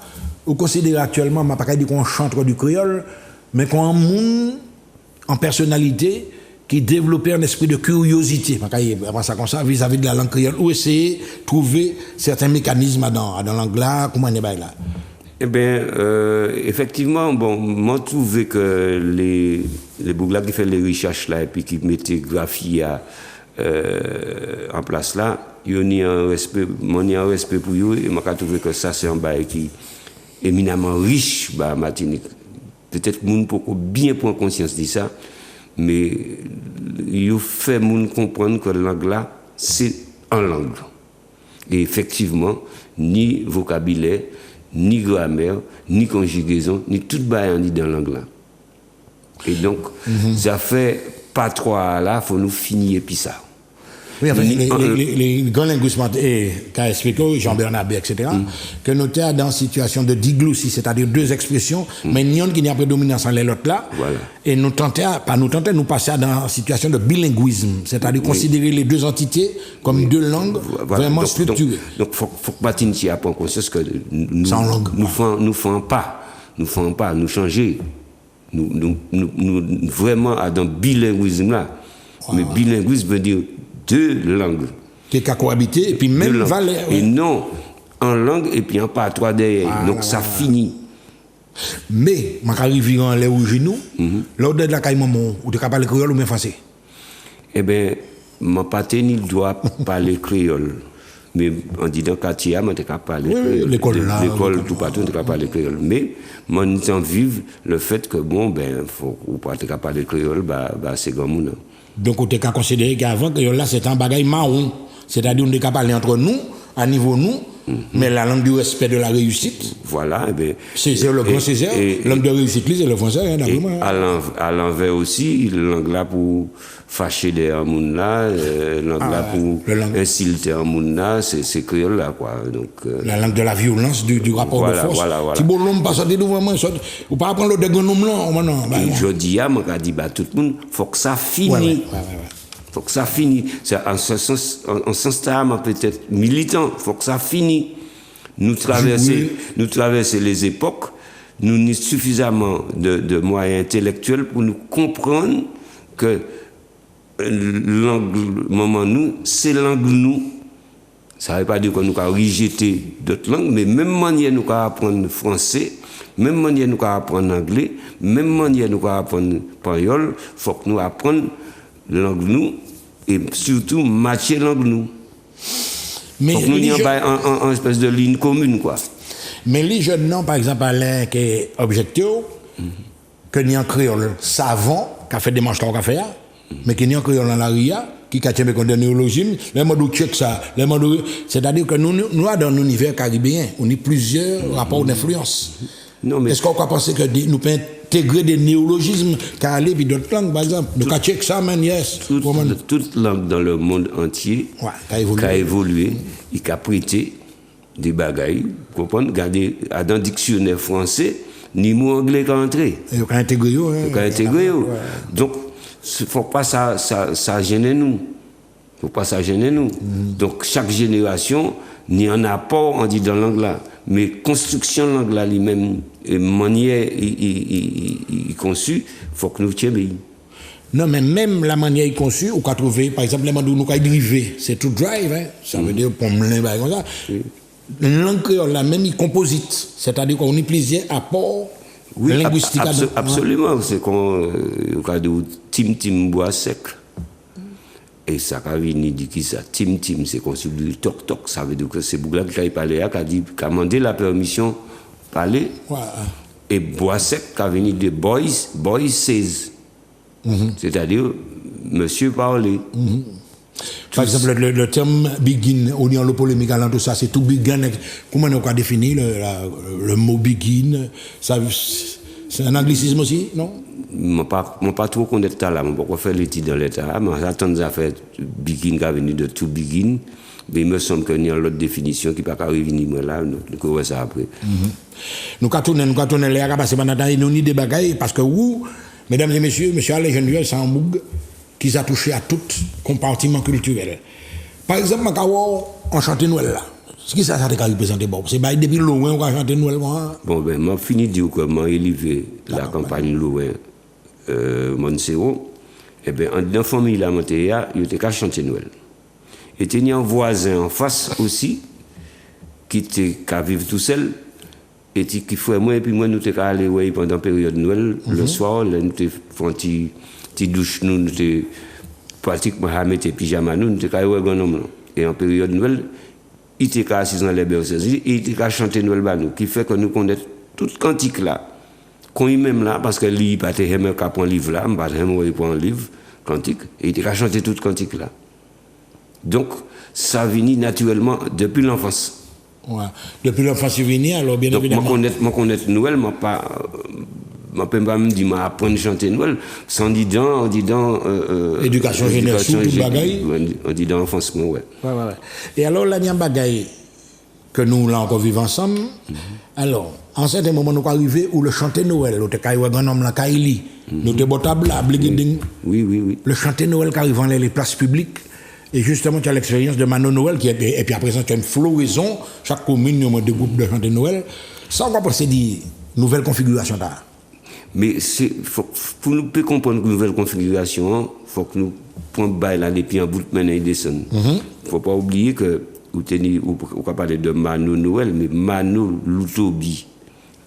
vous considérez actuellement, je ne vais pas dire qu'on chante du créole, mais qu'on a un monde en personnalité qui développaient un esprit de curiosité, avant ça comme ça, vis-à-vis de la langue créole, ou essayer de trouver certains mécanismes dans la langue là, comment on est là? Eh bien, effectivement, bon, moi, je trouvais que les Bougla qui font les recherches là, et puis qui mettaient graphie en place là, ils ont un respect pour eux, et moi, je trouve que ça, c'est un bail qui est éminemment riche, bah, Martinique. Peut-être que les gens peuvent bien prendre conscience de ça, mais il fait les gens comprendre que la langue là, c'est en langue. Et effectivement, ni vocabulaire, ni grammaire, ni conjugaison, ni tout bail ni dans la langue là. Et donc, ça fait pas trop là, il faut nous finir puis ça. Oui, enfin, les grands linguistes qui ont expliqué, Jean-Bernard B, etc., que nous sommes dans une situation de diglossie, c'est-à-dire deux expressions, mais il y a qui n'y a prédominance en l'autre là. Voilà. Et nous nous passer dans une situation de bilinguisme, c'est-à-dire considérer les deux entités comme deux langues vraiment structurées. Donc, il faut que Martinique prenne conscience que nous ne faisons pas, nous changer. Nous vraiment dans le bilinguisme là. Mais bilinguisme veut dire deux langues. Qui a cohabité et puis même valeur. Et non, en langue et puis en patois derrière. Donc ça finit. Mais, je arrive en l'air au genou, lors de la caille maman, ou tu peux parler créole ou même français? Eh bien, mon pâté ne doit parler créole. Mais en disant quartier, je peux parler créole. L'école, tout partout, je peux parler créole. Mais, mon temps vive le fait que, bon, ben, faut pas parler créole, c'est comme ça. Donc, on a considéré qu'avant, que là, c'est un bagage marron. C'est-à-dire, on est capable de parler entre nous, à niveau nous, mais la langue du respect de la réussite. Voilà, et bien. C'est le grand Césaire, langue de réussite, c'est le français, à l'envers aussi, la langue là pour fâcher des gens là, langue là pour insulter un monde là, c'est créole là, quoi. Donc, la langue de la violence, du rapport de force. Voilà. Si bon l'homme passe devant moi, ou pas apprendre le dégonom là, maintenant. Je dis à moi, dit, tout le monde, faut que ça finisse. Faut que ça finisse. En ce sens, peut-être militant, faut que ça finisse. Nous traverser les époques, nous avons suffisamment de moyens intellectuels pour nous comprendre que langue, nous, c'est langue nous. Ça ne veut pas dire que nous avons rejeté d'autres langues, mais même manière nous avons apprendre français, même manière nous avons apprendre anglais, même manière nous avons apprendre espagnol, il faut que nous apprenions langue nous et surtout matcher langue nous. Mais donc nous avons en espèce de ligne commune, quoi. Mais les jeunes non, par exemple Alain qui est objectif, que ni en créole savant, qui a fait des manches qu'on a fait, mais qui ni en créole en la ria, qui a tiré des néologismes, les mots check ça, c'est-à-dire que nous dans l'univers caribéen, on a plusieurs rapports d'influence. Est-ce qu'on peut penser que nous pouvons intégrer des néologismes qui allaient puis d'autres langues, par exemple? Nous avons check ça, man, yes. Toute langue dans le monde entier qui a évolué, et qui a prêté des bagailles, vous comprenez? Regardez, dans le dictionnaire français, ni mot anglais qui est entré. Et vous avez intégré. Donc, il ne faut pas ça gêner nous. Faut pas ça gêner nous. Donc, chaque génération, ni un apport, on dit dans langue là. Mais construction langue là, lui-même, manière conçue, il faut que nous tenions. Non, mais même la manière conçue, on peut trouver, par exemple, les mots nous avons drivé, c'est tout drive, hein? Ça veut dire pommelin, comme ça. La langue créole, là, même, il composite, c'est-à-dire qu'on utilise apports linguistiques. Absolument, c'est qu'on a dit tim bois sec. Et ça a venu dire qui ça, tim, c'est conçu du toc, ça veut dire que c'est Bougla qui a parlé, qui a demandé la permission de parler. Et bois sec qui a venu de boys says. C'est-à-dire, monsieur parler. Par exemple, le terme begin, on y a le polémique allant de ça, c'est tout begin. Comment on a défini le mot begin? C'est un anglicisme aussi, non? Je ne pas trop connaître ça là, je ne peux pas faire l'étude dans l'état, mais j'attends à faire begin qui a venu de to begin. Mais il me semble qu'il y a l'autre définition qui ne peut pas revenir là, nous verrons ça après. Nous tourner les arabes, c'est pendant nous ni des bagailles, parce que vous, mesdames et messieurs, monsieur Alain Genuel, c'est un boug qui a touché à tout compartiment culturel. Par exemple, on chante Noël là. Ce qui ça te représente bon, c'est depuis loin on chante Noël. Bon ben, moi fini de dire que moi élevé la campagne loin Montserrat Eh bien, dans la famille la Montéa, il était qu'à chanter Noël. Et il y a un voisin en face aussi, qui était qu'à vivre tout seul, et qui fait moi, et puis moi, nous étions allés ouais, pendant la période de Noël, le soir, là, nous faisons une petite douche, nous étions pratiquement à mettre pyjama, nous étions allés voir un homme. Et en période de Noël, il était assis dans les berceuses, et il était à chanter Noël, nous, qui fait que nous connaissons toute cantique là. Quand il même là, parce que lui, il n'était pas un livre là, il n'était pas un livre, cantique, et il était à chanter toute cantique là. Donc, ça vient naturellement depuis l'enfance. Ouais. Depuis l'enfance, il vient, alors bien donc, évidemment. Moi, connaître Noël, je ne peux pas me dire, apprendre à chanter Noël, sans dire en disant. Éducation générale, tout bagaille. On dit dans l'enfance, ouais. Ouais. Et alors, là, il y a un bagaille que nous, là, encore vivons ensemble. Alors, en certain moment, nous arrivons où le chanter Noël, nous avons un grand homme là, Kaili, nous avons table là, oui. Le chanter Noël qui arrive dans les places publiques. Et justement, tu as l'expérience de Mano Noël, et puis à présent, tu as une floraison. Chaque commune, il y a des groupes de chanter Noël. Ça, on va passer des nouvelles configurations là. Mais pour nous comprendre une nouvelle configuration, il faut que nous prenions là les pieds en bout de main et descendre. Il ne faut pas oublier que, on va parler de Mano Noël, mais Mano Loutobi,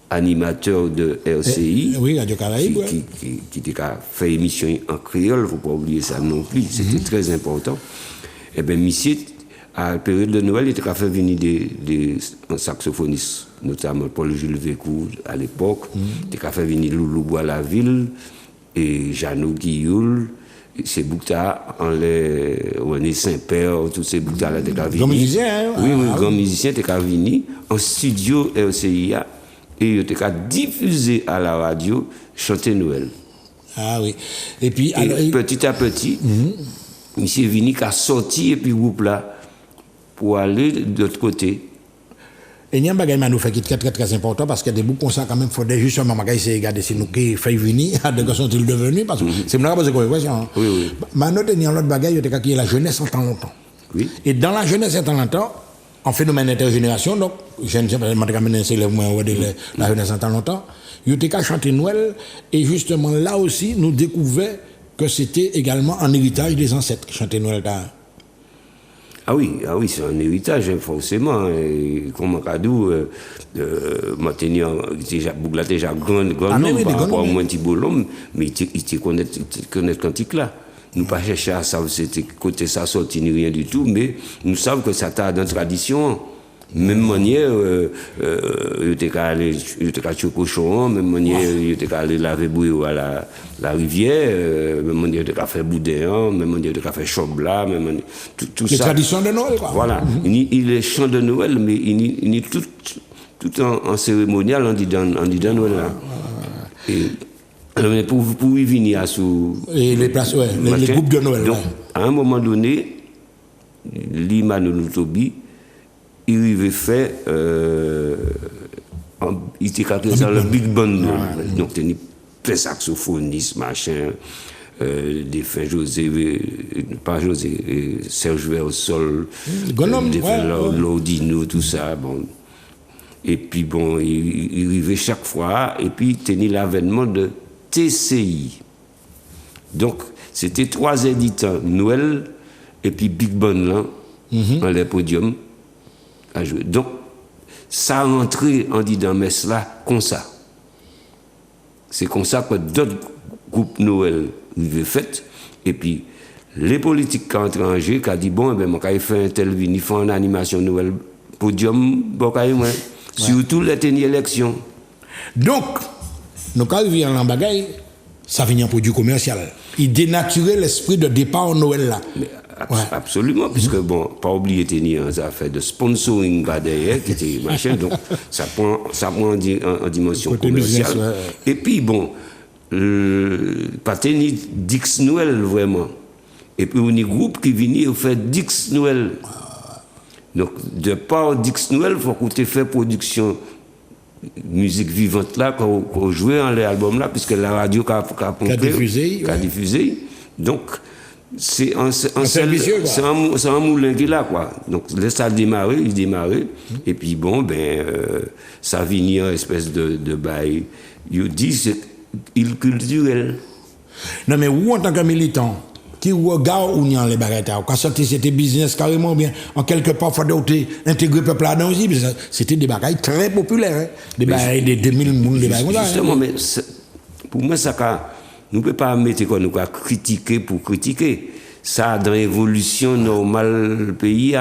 animateur de RCI, oui, Radio Caraïbe, qui a fait émission en créole, il ne faut pas oublier ça non plus, c'était très important. Eh bien, monsieur, à la période de Noël, il a fait venir des saxophonistes, notamment Paul-Jules Vécourt à l'époque, il a fait venir Loulou Bois-la-Ville et Jeannot Guilloul, ces bouctas, René Saint-Père, tous ces bouctas-là, il a grand musicien, oui, grand musicien, il a venu en studio RCIA et il a diffusé à la radio chanter Noël. Ah oui. Et puis, alors, petit à petit, monsieur Vini a sorti et puis groupe là pour aller de l'autre côté. Et il y a un bagage qui est très important parce qu'il y a des bouts comme ça quand même, il faudrait justement c'est regarder si nous qui fait venir, à de sont-ils devenus, parce que c'est une poser une question. Oui. Maintenant, il y a un autre bagage qui est la jeunesse en temps longtemps. Oui. Et dans la jeunesse en temps longtemps, en phénomène d'intergénération, donc, je ne sais pas, la jeunesse en temps longtemps, il y a chanté Noël, et justement là aussi, nous découvrons que c'était également un héritage des ancêtres qui chantaient Noël. Ah oui, c'est un héritage, forcément. Et comme Kadou, maintenant, Bougla déjà grand homme par rapport à moi, petit beau homme, mais il connaît cantique là. Nous pas chercher à savoir c'était côté ça sorti ni rien du tout, mais nous savons que ça t'a dans la tradition. Même manière, il était allé tuer cochon, même manière, il était allé laver bouillot à la rivière, même manière, il était fait boudin, même manière, il était fait chambla, même manière, tout ça. Les traditions de Noël, quoi. Voilà. Il est chant de Noël, mais il est tout en cérémonial, on dit dans Noël là. Et pour y venir à sous. Et les places, les groupes de Noël. Donc, à un moment donné, Limano Loutobi, il avait fait, il était caractérisé dans le Big Band. Donc, il y a plein de saxophonistes, machin, des fins Serge Versol, des fins Laudino, tout ça. Bon. Et puis, bon, il arrivait chaque fois, et puis il tenait l'avènement de TCI. Donc, c'était 3 éditeurs, Noël, et puis Big Band, là, dans les podiums. À jouer. Donc, ça a rentré en dit dans messe là comme ça. C'est comme ça que d'autres groupes Noël avaient fait. Et puis, les politiques étrangers qui ont dit bon, ben, moi, quand il fait un tel vini, il fait une animation Noël podium, bon, surtout les dernières élections. Donc, nous, quand il vient en bagaille, ça vient un produit commercial. Il dénaturait l'esprit de départ en Noël là. Absolument, puisque bon, pas oublier tenir un affaire de sponsoring derrière, qui était machin, donc ça prend en dimension commerciale. Et puis bon, pas tenir Dix Noël vraiment. Et puis on y a un groupe qui vient faire Dix Noël. Donc de par Dix Noël, il faut qu'on ait fait production musique vivante là, qu'on jouait dans les albums là, puisque la radio a diffusé. Donc c'est un moulin qui est là, quoi. Donc, laisse ça démarrer, et puis bon, ça vient en espèce de bail. Il dit c'est il culturel. Non, mais vous, en tant que militant, qui regarde ou n'y a les bagages, quand c'était business carrément bien, en quelque part, il fallait intégrer le peuple là-dedans aussi, parce que c'était des bagages très populaires, hein? Des bagages de 2000 personnes, des bagages comme ça. Justement, mais pour moi, ça, nous ne pouvons pas mettre quoi, nous critiquer pour critiquer. Ça dans l'évolution normale du pays,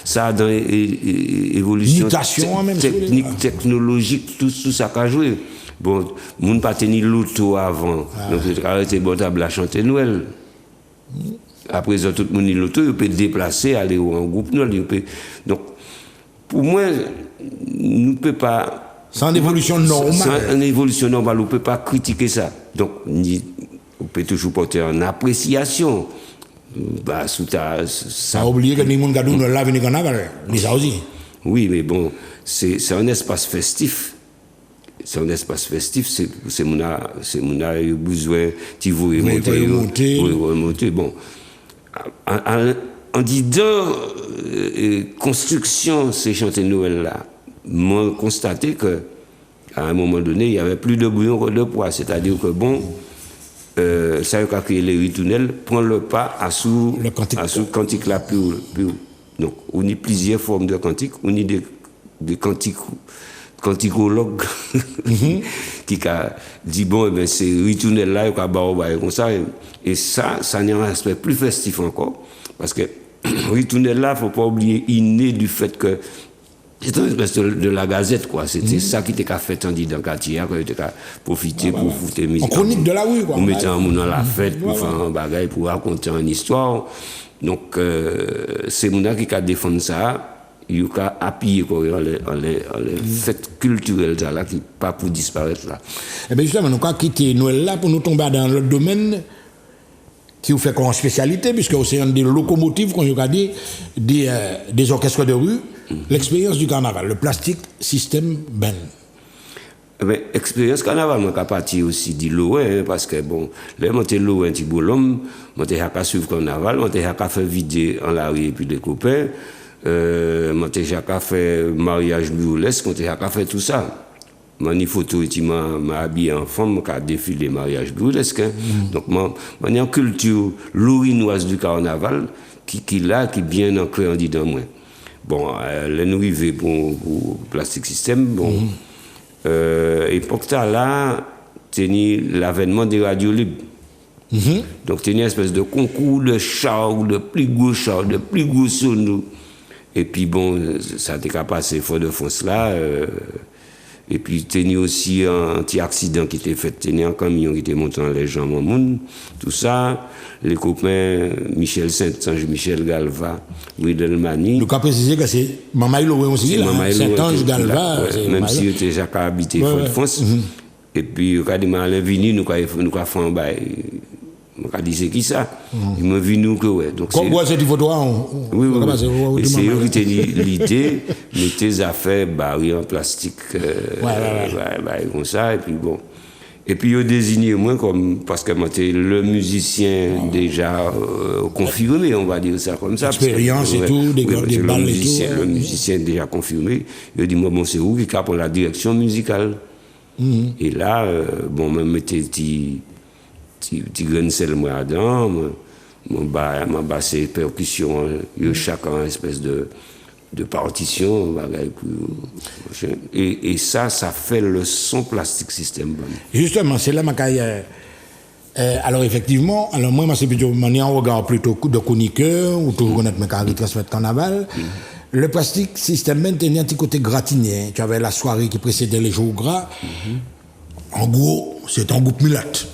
ça dans l'évolution technique, technologique, tout ça qui a joué. Bon, nous n'avons pas tenu l'auto avant, donc il a arrêté bon table à chanter Noël. Après ça, tout le monde l'auto, il peut déplacer, aller en groupe. Donc, pour moi, nous ne pouvons pas. C'est une évolution normale. C'est une évolution normale, on ne peut pas critiquer ça. Donc, on peut toujours porter en appréciation. Bah, ça a oublié que les gens qui ont la venue carnaval, ça aussi. Oui, mais bon, c'est un espace festif. C'est un espace festif, c'est mon a eu besoin de remonter. Bon, en disant construction ces chantiers Noël là, moi constaté que à un moment donné il y avait plus de bouillon que de poids, c'est-à-dire que bon. Ça a créé les rituels, prend le pas à sous cantique là plus. Donc, on y plusieurs formes de cantiques, on y des canticologues qui a dit bon, ben c'est rituel là, il y a comme ça, et ça n'est un aspect plus festif encore, parce que rituel là, il ne faut pas oublier, inné du fait que c'est une espèce de la gazette, quoi. C'était ça qui était fait dans le quartier, qu'on était profiter pour foutre musique. En chronique de la rue, quoi. Pour mettre un monde dans la fête, pour faire un bagage, pour raconter une histoire. Donc, c'est mon qui a défendu ça. Il a appuyé les fêtes culturelles là, qui pas pour disparaître là. Eh bien, justement, nous avons quitté Noël là pour nous tomber dans l'autre domaine qui vous fait comme spécialité, puisque c'est un des locomotives, qu'on a dit, des orchestres de rue. L'expérience du carnaval, le plastique système Ben. Expérience carnaval, moi, je parti aussi de loin, parce que bon, là, moi, j'étais loin, je suis à suivre le carnaval, je suis fait vider en la rue et puis des copains, je suis fait mariage burlesque, je suis fait tout ça. Mon photo, je m'a habillé en femme, je défilé mariage burlesque. Donc, j'ai une culture lourinoise du carnaval qui est bien ancrée en dedans moi. Bon, nous arrivons pour Plastic System. Bon, époque là, c'était l'avènement des radios libres. Donc, c'était une espèce de concours de chars, de plus gros chars, de plus gros sonos. Et puis, bon, ça a été passé fort de France là. Et puis, il y a aussi un petit accident qui était fait. Il y a un camion qui était monté dans les jambes au monde. Tout ça, les copains, Michel Saint-Ange, Michel Galva, Widelmani. Donc, à préciser que c'est Maman Iloé aussi, là. Saint-Ange Galva. Même si j'étais déjà habité en France. Et puis, quand il m'a venu, nous avons fait un bail. Je dit c'est qui ça? Il m'a vu nous que ouais. Donc quoi cette photo? Oui. Et c'est eux qui ont l'idée, mettre tes affaires barrées en plastique, comme ça, et puis bon. Et puis ils ont désigné moi comme, parce que moi j'étais le musicien déjà confirmé, on va dire ça comme ça. Expérience et tout, des balles et tout. Le musicien déjà confirmé. Il a dit moi bon c'est où qui a pour la direction musicale. Et là, bon, me mettais petit grain de sel moi dedans, ma basse percussion, il y a chacun une espèce de partition, et ça fait le son Plastic System. Justement, c'est là ma alors effectivement, alors moi c'est plutôt un regard plutôt de chroniqueur, ou tout connaître mes carrières transmettre carnaval. Le Plastic System tenait un petit côté gratiné. Tu avais la soirée qui précédait les jours gras. En gros, c'est un groupe mulâtre.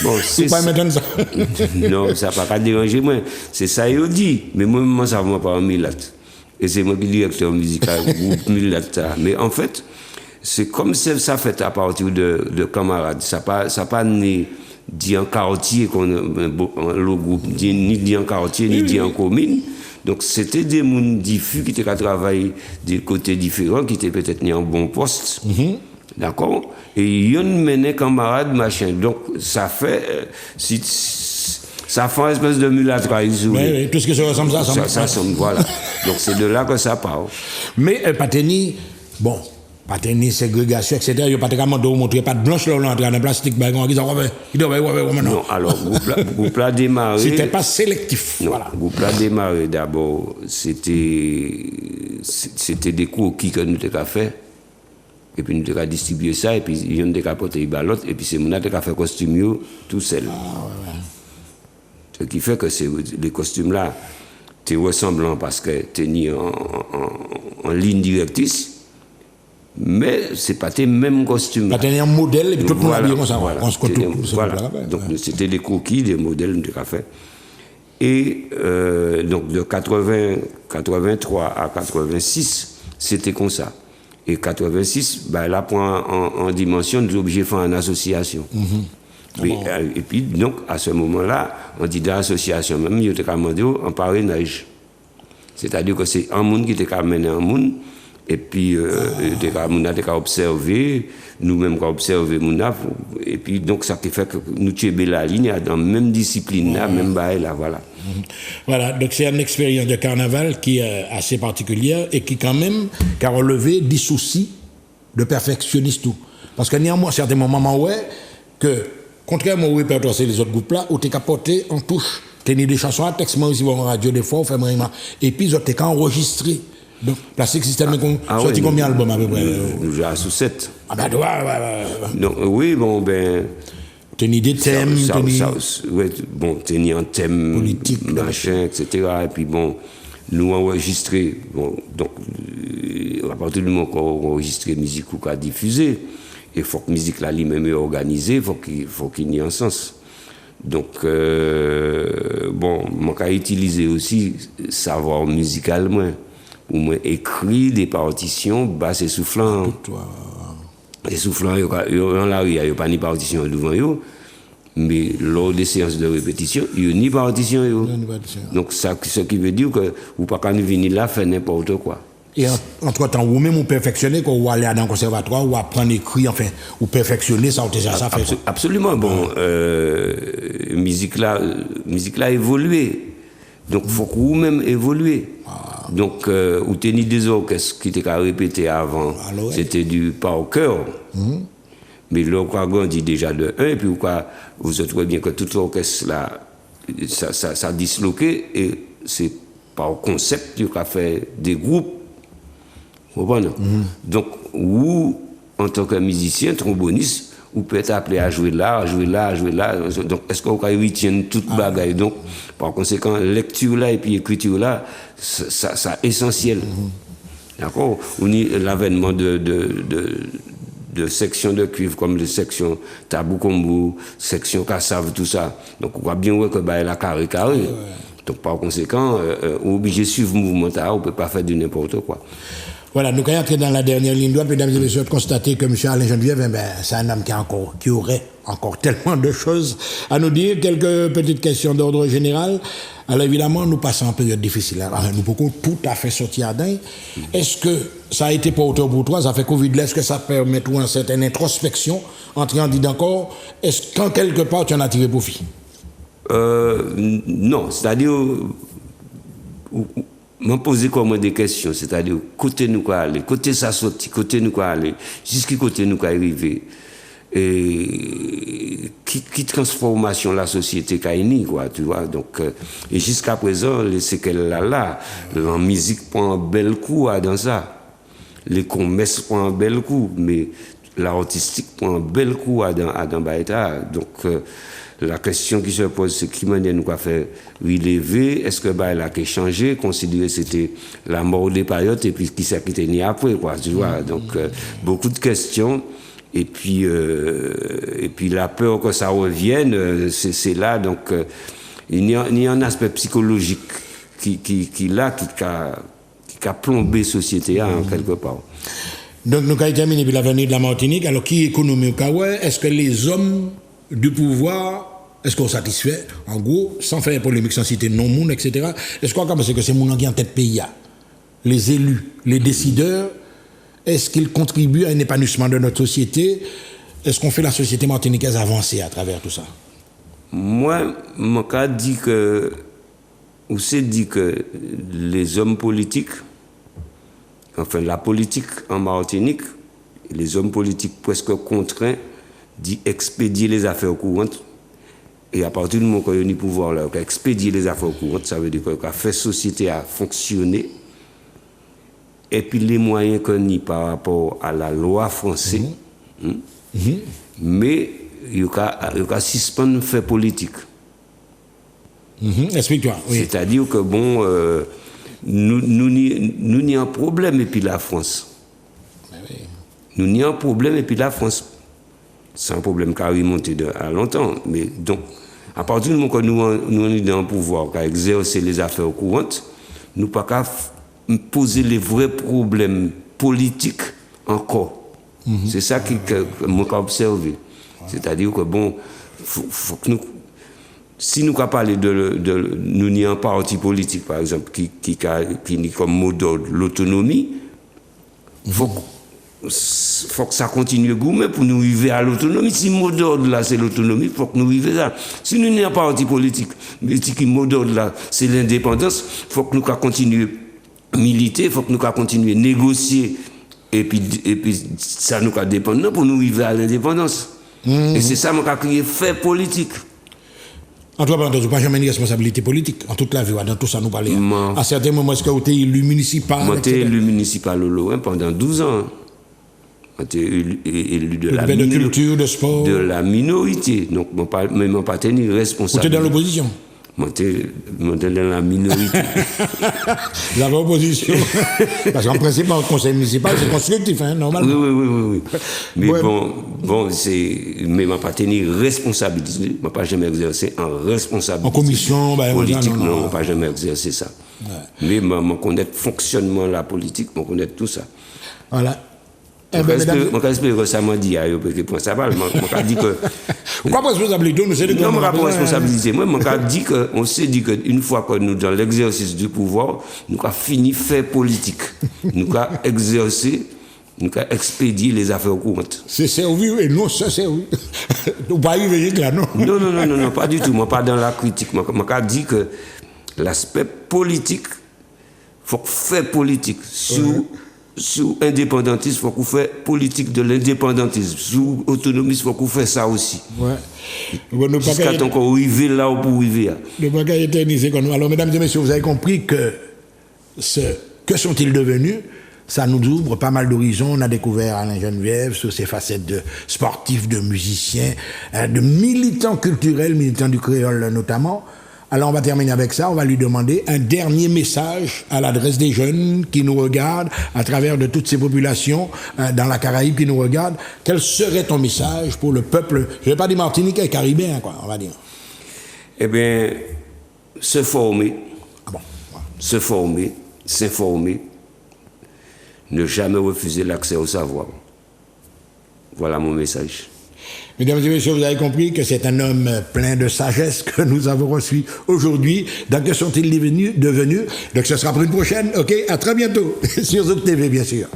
Bon, c'est pas maintenant ça. Non, ça n'a pas dérangé moi. C'est ça qu'il dit. Mais moi, ça ne va pas en mulâtre. Et c'est moi qui suis directeur musical groupe mulâtre. Mais en fait, c'est comme si ça fait à partir de camarades. Ça n'a pas né dit en quartier, le groupe, ni dit en quartier, ni dit en commune. Donc c'était des gens diffus qui étaient à travailler des côtés différents, qui étaient peut-être mis en bon poste. D'accord? Et ils menaient camarades, machin. Donc, ça fait une espèce de mulâtrisme. Oui, tout ce que ça ressemble, ça ressemble, voilà. Donc, c'est de là que ça part. Mais Pateni, bon, Pas de ségrégation, etc. Il n'y a pas de montrer pas de blanche là, on entre dans le plastique, non, alors, groupe là démarré. C'était pas sélectif. Non, Voilà. groupe là démarré d'abord, c'était des croquis que nous avons fait. Et puis nous avons distribué ça, et puis il y a des porté les ballottes, et puis c'est mon qui a fait costume tout seul. Ce qui fait que les costumes là, c'est ressemblant parce que tu es en ligne directrice. Mais ce n'est pas tes mêmes costumes. Pas un modèle, et puis tout le monde habillé comme ça. Voilà. On se Voilà. Donc, c'était des croquis, des modèles de café. Et donc, de 83 à 86, c'était comme ça. Et 86, ben, là, prend en dimension des objets faits en association. Et puis, donc, à ce moment-là, on dit dans l'association, même, il y a demandé en parrainage. C'est-à-dire que c'est un monde qui était mené un monde. Et puis, on a observé, nous-mêmes, on a observé, et puis, donc, ça fait que nous tuons la ligne dans la même discipline, là, même là, voilà. Voilà, donc c'est une expérience de carnaval qui est assez particulière et qui, quand même, a relevé des soucis de perfectionniste tout. Parce que néanmoins, à certains moments, ouais, que, contrairement au répertoire, c'est les autres groupes là, où tu es capoté en touche, tu as des chansons à texte, moi aussi, en radio, des fois, et puis, tu es enregistré. Donc, Plastique System, sorti combien d'albums à peu près? Déjà sous 7. Ah ben, Donc, oui, bon, ben. T'as une idée de thème, t'as un thème politique, machin, etc. Et puis, bon, nous enregistrer, bon, donc, à partir du moment qu'on enregistre musique ou qu'on diffuse, il faut que la musique là, lui-même est organisée, il faut qu'il y ait un sens. Donc, bon, on a utilisé aussi savoir musicalement. Ou moins écrit des partitions basses et soufflantes. Les soufflants, il n'y a pas ni partition devant eux, mais lors des séances de répétition, il n'y a ni partition. Donc, ça, ce qui veut dire que vous ne pouvez pas venir là faire n'importe quoi. Et entre-temps, vous-même, vous perfectionnez, quand vous allez dans le conservatoire, vous apprenez à écrire, enfin, vous perfectionnez, ça fait. Absolument. Bon, musique là a évolué. Donc, il faut que vous-même évoluez. Donc, vous tenez des orchestres qui étaient répétés avant, c'était du par cœur. Mais là, on a grandi déjà de 1, et puis vous trouvez bien que tout l'orchestre là, ça a disloqué, et c'est par concept qu'on a fait des groupes. Vous comprenez? Donc, vous, en tant que musicien, tromboniste, vous pouvez être appelé à jouer là, à jouer là, à jouer là. Donc, est-ce qu'on peut retenir toute bagaille? Donc, par conséquent, lecture là et puis écriture là, ça essentiel. D'accord? On y l'avènement de sections de cuivre comme les sections tabou kombu, sections cassave, tout ça. Donc, on voit bien ouais, que bah, la carré. Donc, par conséquent, on est obligé de suivre le mouvement, on ne peut pas faire du n'importe quoi. Voilà, nous allons entrer dans la dernière ligne droite, mesdames et messieurs, de constater que M. Alain Geneviève, c'est un homme qui aurait encore tellement de choses à nous dire. Quelques petites questions d'ordre général. Alors évidemment, nous passons en période difficile. Alors, nous pouvons tout à fait sortir d'un. Est-ce que ça a été porteur pour toi? Ça fait Covid, est-ce que ça permet une certaine introspection, entrer en dit encore, est-ce qu'en quelque part tu en as tiré profit? Non, c'est-à-dire... m'en poser comme des questions, c'est-à-dire côté nous quoi aller, côté ça sorti, côté nous quoi aller, jusqu'à côté nous quoi arriver, et qui transformation la société qu'a ni quoi, tu vois. Donc et jusqu'à présent, c'est qu'elle là, la musique prend un bel coup dans ça, les commerces prend un bel coup, mais l'artistique prend un bel coup dans Baïta, donc la question qui se pose, c'est qui manière nous a fait relever, est-ce que bah, elle a changé, considérer c'était la mort des périodes et puis qui s'est quitté ni après, quoi, tu vois. Donc, beaucoup de questions. Et puis la peur que ça revienne, c'est là. Donc, il y a un aspect psychologique qui a plombé la société en quelque part. Donc, nous avons terminé avec l'avenir de la Martinique. Alors, qui économie au Kawa? Est-ce que les hommes du pouvoir, est-ce qu'on satisfait, en gros, sans faire polémique, sans citer non-monde, etc. Est-ce qu'on pense que c'est mon qui en tête pays, les élus, les décideurs, est-ce qu'ils contribuent à un épanouissement de notre société? Est-ce qu'on fait la société martiniquaise avancer à travers tout ça? Moi, mon cas dit que, ou c'est dit que les hommes politiques, enfin la politique en Martinique, les hommes politiques presque contraints d'expédier les affaires courantes. Et à partir du moment qu'on a le pouvoir là, qu'on a expédié les affaires courantes, ça veut dire qu'on a fait société à fonctionner. Et puis les moyens qu'on a par rapport à la loi française, mais il y a suspendre fait politique. Explique-toi. Oui. C'est-à-dire que bon, nous n'y a un problème et puis la France. Oui. Nous n'y a un problème et puis la France. C'est un problème qui a remonté à longtemps. Mais donc, à partir du moment que nous sommes dans le pouvoir, qu'à exercer les affaires courantes, nous ne pouvons pas poser les vrais problèmes politiques encore. C'est ça que moi j'ai observé. C'est-à-dire que bon, faut que nous, si nous avons parlé nous n'y a un parti politique, par exemple, qui a comme mot d'ordre l'autonomie, faut que ça continue à goumer pour nous arriver à l'autonomie. Si le mot d'ordre là c'est l'autonomie, il faut que nous arrivions là. Si nous n'avons pas un parti politique, mais si le mot d'ordre là c'est l'indépendance, il faut que nous continuions à militer, il faut que nous continuions à négocier, et puis ça nous dépend pour nous arriver à l'indépendance. Et c'est ça que crié fait politique. En tout cas, tu n'as pas jamais une responsabilité politique en toute la vie, dans tout ça nous parlons. À certains moments, est-ce que tu es élu municipal? Moi, j'ai été élu municipal au Lorrain pendant 12 ans. J'étais élu de la minorité. De culture, de sport. De la minorité. Donc, je n'ai pas tenu responsable. Vous étiez dans l'opposition? Moi, j'étais dans la minorité. Vous avez opposition. Parce qu'en principe, en conseil municipal, c'est constructif, hein, normalement. Oui. Mais ouais. bon, mais je n'ai pas tenu responsabilité. Je n'ai pas jamais exercé en responsabilité. En commission, politique, non, je n'ai pas jamais exercé ça. Ouais. Mais je connais le fonctionnement de la politique, je connais tout ça. Voilà. Je vais expliquer que ça m'a dit, ça va, je dit que... Pourquoi pas responsabilité? Non, je n'ai pas responsabilité. Moi, on s'est dit qu'une fois que nous, dans l'exercice du pouvoir, nous avons fini de faire politique. Nous avons exercé, nous avons expédié les affaires courantes. C'est servi, et non, ça servi. Nous pas arriver là, non? Non, pas du tout. Moi, pas dans la critique. Moi, je dit que l'aspect politique, il faut faire politique. Sous indépendantisme, il faut qu'on fasse politique de l'indépendantisme. Sous autonomisme, il faut qu'on fasse ça aussi. Ouais. Jusqu'à temps qu'on arrive là où pour arriver. Le bagage éternisé. Alors, mesdames et messieurs, vous avez compris que que sont-ils devenus? Ça nous ouvre pas mal d'horizons. On a découvert Alain Geneviève sur ses facettes de sportifs, de musiciens, de militants culturels, militants du créole notamment. Alors on va terminer avec ça, on va lui demander un dernier message à l'adresse des jeunes qui nous regardent à travers de toutes ces populations dans la Caraïbe qui nous regardent. Quel serait ton message pour le peuple, je ne vais pas dire martiniquais, caribéen, quoi, on va dire. Eh bien, se former, ouais. Se former, s'informer, ne jamais refuser l'accès au savoir. Voilà mon message. Mesdames et messieurs, vous avez compris que c'est un homme plein de sagesse que nous avons reçu aujourd'hui. Donc, que sont-ils devenus? Donc, ce sera pour une prochaine. OK, à très bientôt. Sur Zouk TV, bien sûr.